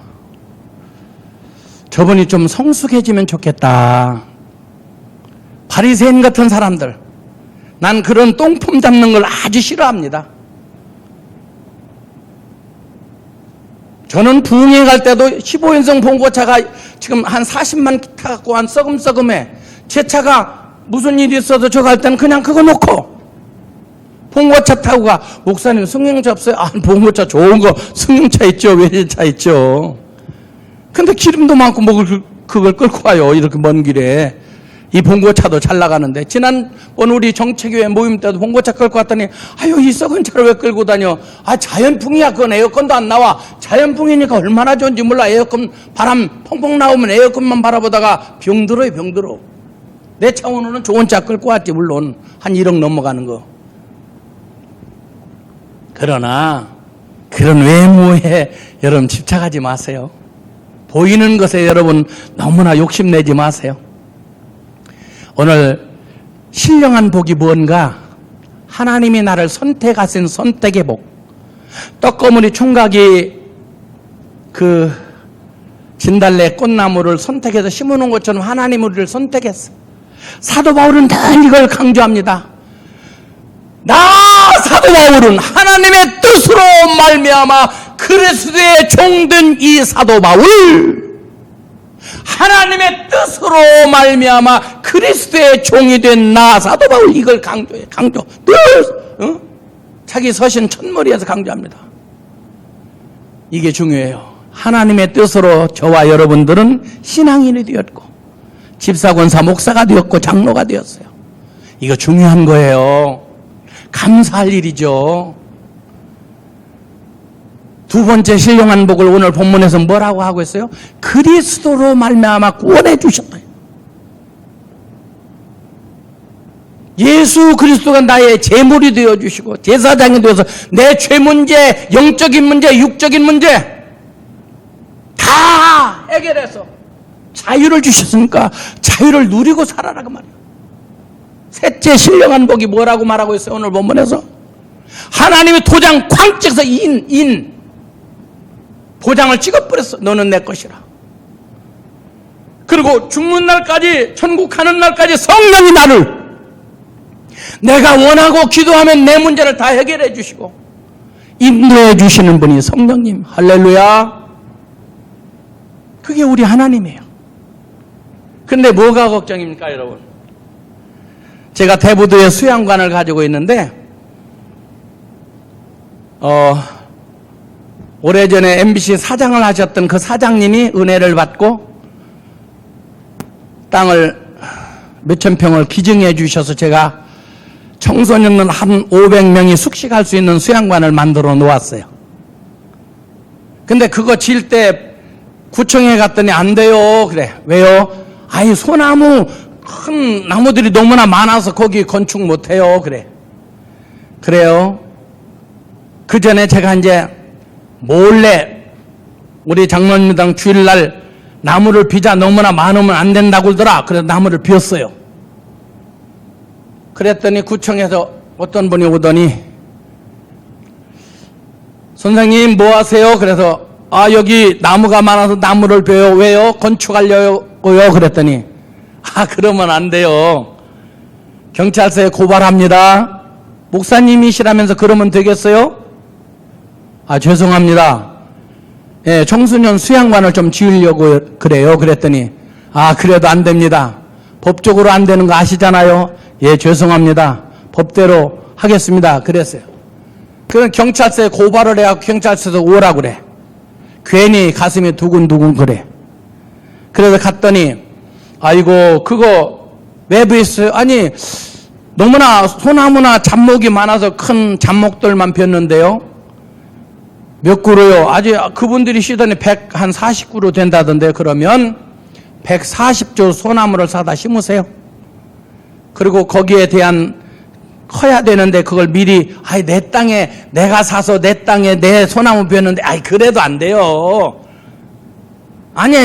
저분이 좀 성숙해지면 좋겠다. 바리새인 같은 사람들, 난 그런 똥폼 잡는 걸 아주 싫어합니다. 저는 부흥회 갈 때도 15인승 봉고차가 지금 한 40만 타갖고 한 썩음해. 제 차가 무슨 일이 있어도 저 갈 때는 그냥 그거 놓고 봉고차 타고 가. 목사님 승용차 없어요? 봉고차 좋은 거 승용차 있죠, 외제차 있죠. 근데 기름도 많고 그걸 끌고 와요, 이렇게 먼 길에. 이 봉고차도 잘 나가는데, 지난번 우리 정책교회 모임 때도 봉고차 끌고 왔더니 이 썩은 차를 왜 끌고 다녀? 자연풍이야. 그건 에어컨도 안 나와. 자연풍이니까 얼마나 좋은지 몰라. 에어컨 바람 펑펑 나오면 에어컨만 바라보다가 병들어요, 병들어. 내 차원으로는 좋은 차 끌고 왔지, 물론 한 1억 넘어가는 거. 그러나 그런 외모에 여러분 집착하지 마세요. 보이는 것에 여러분 너무나 욕심내지 마세요. 오늘 신령한 복이 뭔가? 하나님이 나를 선택하신 선택의 복. 떡거머리 총각이 그 진달래 꽃나무를 선택해서 심어놓은 것처럼 하나님이 우리를 선택했어. 사도 바울은 늘 이걸 강조합니다. 사도 바울은 하나님의 뜻으로 말미암아 그리스도의 종된 이 사도 바울, 하나님의 뜻으로 말미암아 그리스도의 종이 된 나 사도 바울, 이걸 강조해. 늘 자기 서신 첫머리에서 강조합니다. 이게 중요해요. 하나님의 뜻으로 저와 여러분들은 신앙인이 되었고 집사권사 목사가 되었고 장로가 되었어요. 이거 중요한 거예요. 감사할 일이죠. 두 번째 신령한 복을 오늘 본문에서 뭐라고 하고 있어요? 그리스도로 말미암아 구원해 주셨다. 예수 그리스도가 나의 제물이 되어주시고 제사장이 되어서 내 죄 문제, 영적인 문제, 육적인 문제 다 해결해서 자유를 주셨으니까 자유를 누리고 살아라, 그 말이에요. 셋째 신령한 복이 뭐라고 말하고 있어요? 오늘 본문에서 하나님이 도장 쾅 찍어서 도장을 찍어버렸어. 너는 내 것이라. 그리고 죽는 날까지, 천국 가는 날까지 성령이 나를, 내가 원하고 기도하면 내 문제를 다 해결해 주시고 인도해 주시는 분이 성령님. 할렐루야. 그게 우리 하나님이에요. 근데 뭐가 걱정입니까, 여러분? 제가 대부도에 수양관을 가지고 있는데 오래전에 MBC 사장을 하셨던 그 사장님이 은혜를 받고 땅을 몇천 평을 기증해 주셔서 제가 청소년은 한 500명이 숙식할 수 있는 수양관을 만들어 놓았어요. 근데 그거 질 때 구청에 갔더니 안 돼요. 그래. 왜요? 아이, 소나무, 큰 나무들이 너무나 많아서 거기 건축 못 해요. 그래. 그래요. 그 전에 제가 이제 몰래 우리 장로님당 주일날 나무를 비자 너무나 많으면 안 된다고 그러더라. 그래서 나무를 비웠어요. 그랬더니 구청에서 어떤 분이 오더니 선생님 뭐 하세요? 그래서 여기 나무가 많아서 나무를 비워요. 왜요? 건축하려고요. 그랬더니 그러면 안 돼요. 경찰서에 고발합니다. 목사님이시라면서 그러면 되겠어요? 죄송합니다. 예, 청소년 수양관을 좀 지으려고 그래요. 그랬더니 그래도 안 됩니다. 법적으로 안 되는 거 아시잖아요. 예, 죄송합니다. 법대로 하겠습니다. 그랬어요. 그럼 경찰서에 고발을 해야 경찰서에서 오라 그래. 괜히 가슴이 두근두근 그래. 그래서 갔더니 아이고 그거 외부했어요. 아니 너무나 소나무나 잡목이 많아서 큰 잡목들만 폈는데요. 몇 그루요? 아직 그분들이 시더니 140그루 된다던데 그러면 140조 소나무를 사다 심으세요. 그리고 거기에 대한 커야 되는데 그걸 미리 내 땅에 내가 사서 내 땅에 내 소나무 비웠는데 그래도 안 돼요. 아니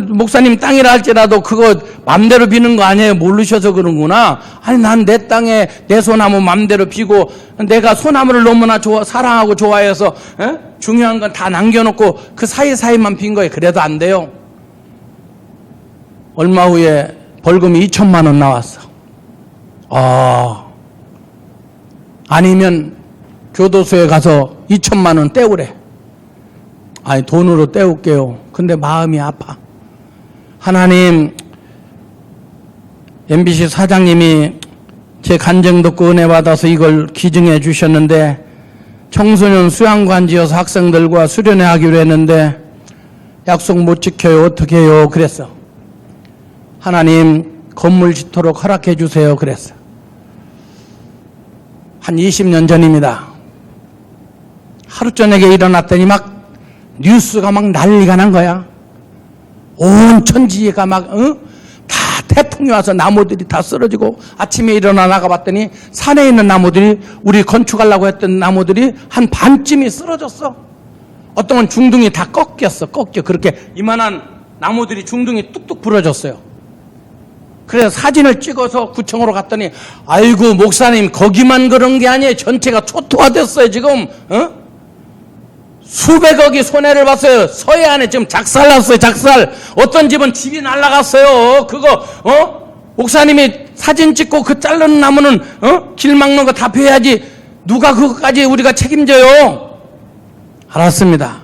목사님 땅이라 할지라도 그거 맘대로 비는 거 아니에요. 모르셔서 그런구나. 난 내 땅에 내 소나무 맘대로 비고 내가 소나무를 너무나 사랑하고 좋아해서 중요한 건 다 남겨놓고 그 사이사이만 빈 거예요. 그래도 안 돼요. 얼마 후에 벌금이 2천만 원 나왔어. 아니면 교도소에 가서 2천만 원 떼우래. 돈으로 떼울게요. 근데 마음이 아파. 하나님, MBC 사장님이 제 간증 듣고 은혜 받아서 이걸 기증해 주셨는데 청소년 수양관 지어서 학생들과 수련회 하기로 했는데 약속 못 지켜요. 어떻게 해요? 그랬어. 하나님, 건물 짓도록 허락해 주세요. 그랬어. 한 20년 전입니다. 하루 저녁에 일어났더니 막 뉴스가 막 난리가 난 거야. 온 천지가 막 다 태풍이 와서 나무들이 다 쓰러지고 아침에 일어나 나가봤더니 산에 있는 나무들이 우리 건축하려고 했던 나무들이 한 반쯤이 쓰러졌어. 어떤 건 중둥이 다 꺾여. 그렇게 이만한 나무들이 중둥이 뚝뚝 부러졌어요. 그래서 사진을 찍어서 구청으로 갔더니 아이고 목사님 거기만 그런 게 아니에요. 전체가 초토화됐어요. 지금 수백억이 손해를 봤어요. 서해안에 지금 작살났어요. 작살. 어떤 집은 집이 날아갔어요. 그거 목사님이 사진 찍고 그 자르는 나무는 길 막는 거 다 베야지 누가 그거까지 우리가 책임져요. 알았습니다.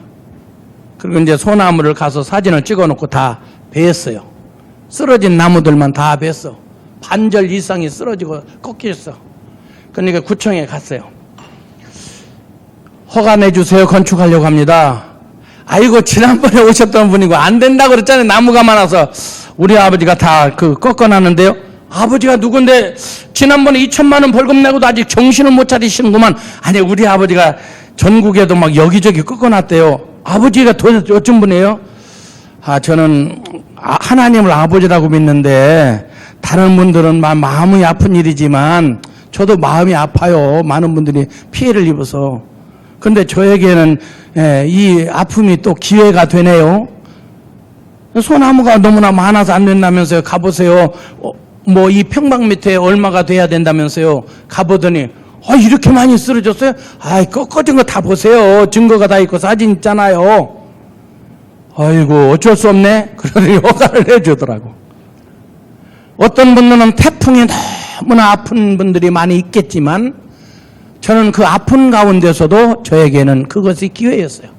그리고 이제 소나무를 가서 사진을 찍어놓고 다 베었어요. 쓰러진 나무들만 다 뱄어. 반절 이상이 쓰러지고 꺾였어. 그러니까 구청에 갔어요. 허가 내주세요. 건축하려고 합니다. 아이고 지난번에 오셨던 분이고 안 된다고 그랬잖아요. 나무가 많아서. 우리 아버지가 다 꺾어놨는데요. 아버지가 누군데 지난번에 2천만 원 벌금 내고도 아직 정신을 못 차리시는구만. 아니 우리 아버지가 전국에도 막 여기저기 꺾어놨대요. 아버지가 도대체 어쩐 분이에요? 저는 하나님을 아버지라고 믿는데 다른 분들은 마음이 아픈 일이지만 저도 마음이 아파요. 많은 분들이 피해를 입어서. 근데 저에게는 이 아픔이 또 기회가 되네요. 소나무가 너무나 많아서 안 된다면서요. 가보세요. 뭐 이 평방미터에 얼마가 돼야 된다면서요. 가보더니 이렇게 많이 쓰러졌어요? 꺾어진 거 다 보세요. 증거가 다 있고 사진 있잖아요. 아이고 어쩔 수 없네. 그러더니 허가를 해주더라고. 어떤 분들은 태풍이 너무나 아픈 분들이 많이 있겠지만 저는 그 아픈 가운데서도 저에게는 그것이 기회였어요.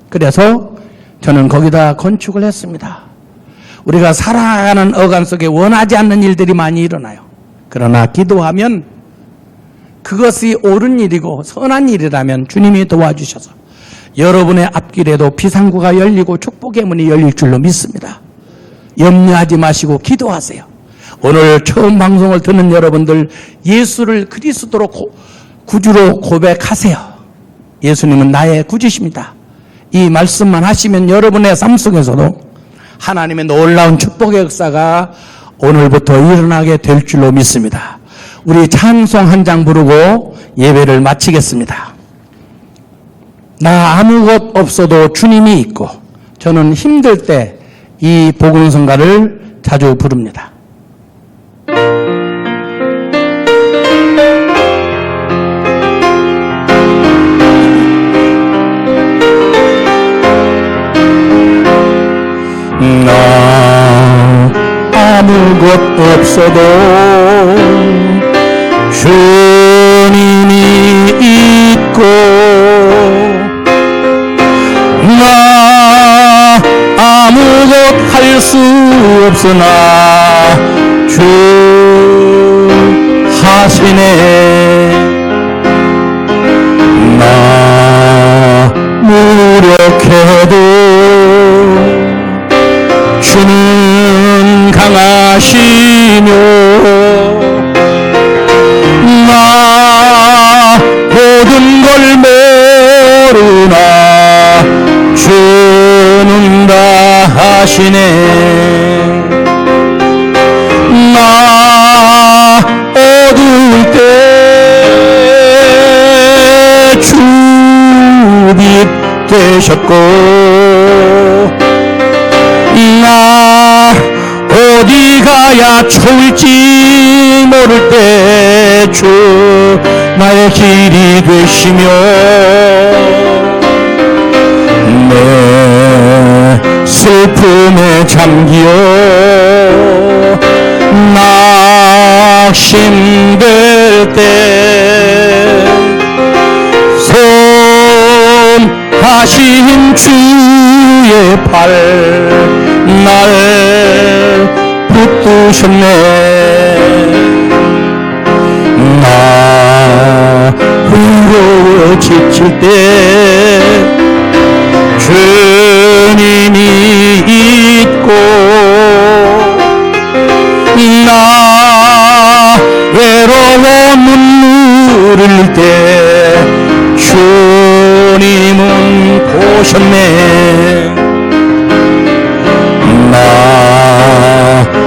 그래서 저는 거기다 건축을 했습니다. 우리가 살아가는 어간 속에 원하지 않는 일들이 많이 일어나요. 그러나 기도하면 그것이 옳은 일이고 선한 일이라면 주님이 도와주셔서 여러분의 앞길에도 비상구가 열리고 축복의 문이 열릴 줄로 믿습니다. 염려하지 마시고 기도하세요. 오늘 처음 방송을 듣는 여러분들 예수를 그리스도로 구주로 고백하세요. 예수님은 나의 구주십니다. 이 말씀만 하시면 여러분의 삶 속에서도 하나님의 놀라운 축복의 역사가 오늘부터 일어나게 될 줄로 믿습니다. 우리 찬송 한 장 부르고 예배를 마치겠습니다. 나 아무것 없어도 주님이 있고, 저는 힘들 때 이 복음성가를 자주 부릅니다. 나 아무것 없어도 주님이 있고, 나 아무것 할 수 없으나 주 하시네. 나 무력해도 주는 강하시며, 나 모든 걸 모르나 주는 다 하시네. 나 어두울 때 주 빛 되셨고, 나 어디 가야 좋을지 모를 때 주 나의 길이 되시며, 내 슬픔에 잠기어 낙심될 때 손하신 주의 팔 날 붙드셨네. 나 외로워 지칠 때 주님이 있고, 나 외로워 눈물 흘릴 때 주님은 보셨네. 나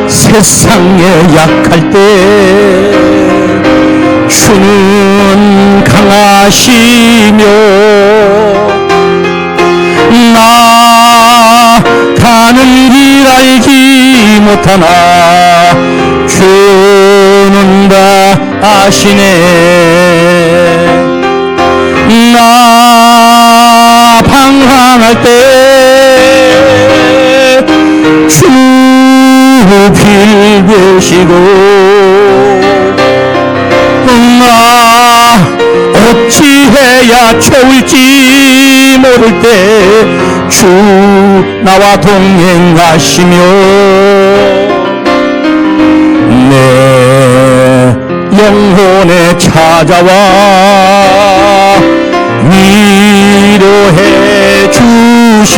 세상에 약할 때 주는 강하시며, 나 가는 길 알지 못하나 주는 다 아시네. 나 방황할 때 주 길 되시고, 나 어찌해야 좋을지 모를 때 주 나와 동행하시며, 내 영혼에 찾아와 위로해 주신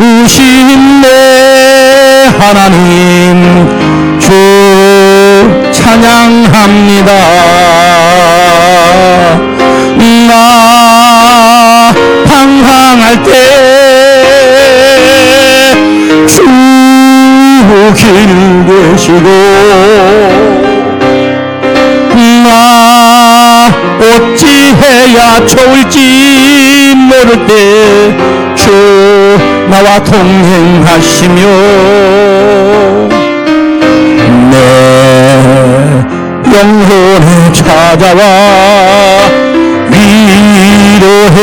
좋으신 내 하나님 주 찬양합니다. 나 방황할 때 주 길 되시고, 나 어찌해야 좋을지 모를 때 주 나와 동행하시며, 내 영혼에 찾아와 위로해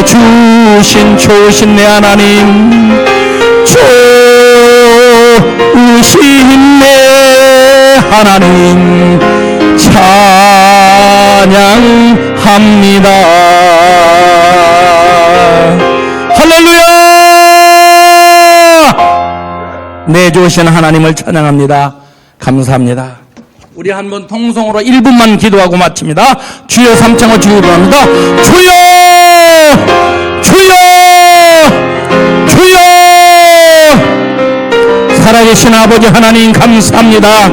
주신 좋으신 내 하나님, 좋으신 내 하나님 찬양합니다. 할렐루야! 내 좋으신 하나님을 찬양합니다. 감사합니다. 우리 한번 통성으로 1분만 기도하고 마칩니다. 주여 삼창을 주기로 합니다. 주여! 주여! 주여! 살아계신 아버지 하나님 감사합니다.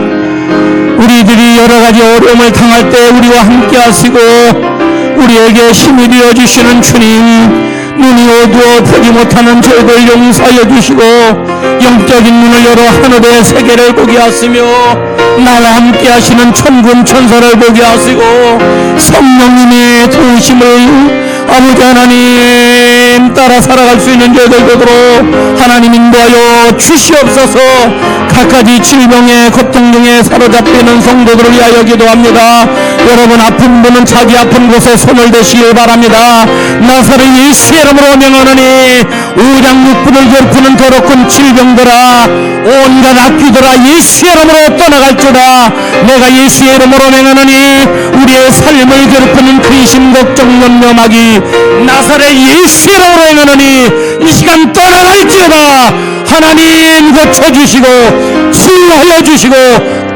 우리들이 여러 가지 어려움을 당할 때 우리와 함께 하시고 우리에게 힘이 되어 주시는 주님, 눈이 어두워 보지 못하는 저희들 용서하여 주시고 영적인 눈을 열어 하늘의 세계를 보게 하시며 나와 함께 하시는 천군 천사를 보게 하시고 성령님의 도우심을 아버지 하나님 따라 살아갈 수 있는 저희들 되도록 하나님 인도하여 주시옵소서. 각가지 질병에 고통 중에 사로잡히는 성도들을 위하여 기도합니다. 여러분 아픈 분은 자기 아픈 곳에 손을 대시길 바랍니다. 나사렛 예수의 이름으로 명하노니 오장육부를 괴롭히는 더럽은 질병들아 온갖 악귀들아 예수의 이름으로 떠나갈지어다. 내가 예수의 이름으로 명하노니 우리의 삶을 괴롭히는 근심 걱정 염려마귀 나사렛 예수의 이름으로 명하노니 이 시간 떠나갈지어다. 하나님 고쳐주시고 치유하여 주시고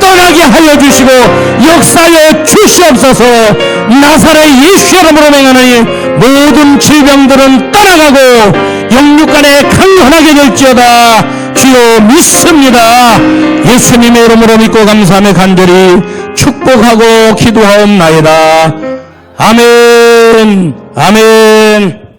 떠나게 하여 주시고 역사하여 주시옵소서. 나사렛 예수의 이름으로 명하노니 모든 질병들은 떠나가고 영육간에 강건하게 될지어다. 주여 믿습니다. 예수님의 이름으로 믿고 감사하며 간절히 축복하고 기도하옵나이다. 아멘. 아멘.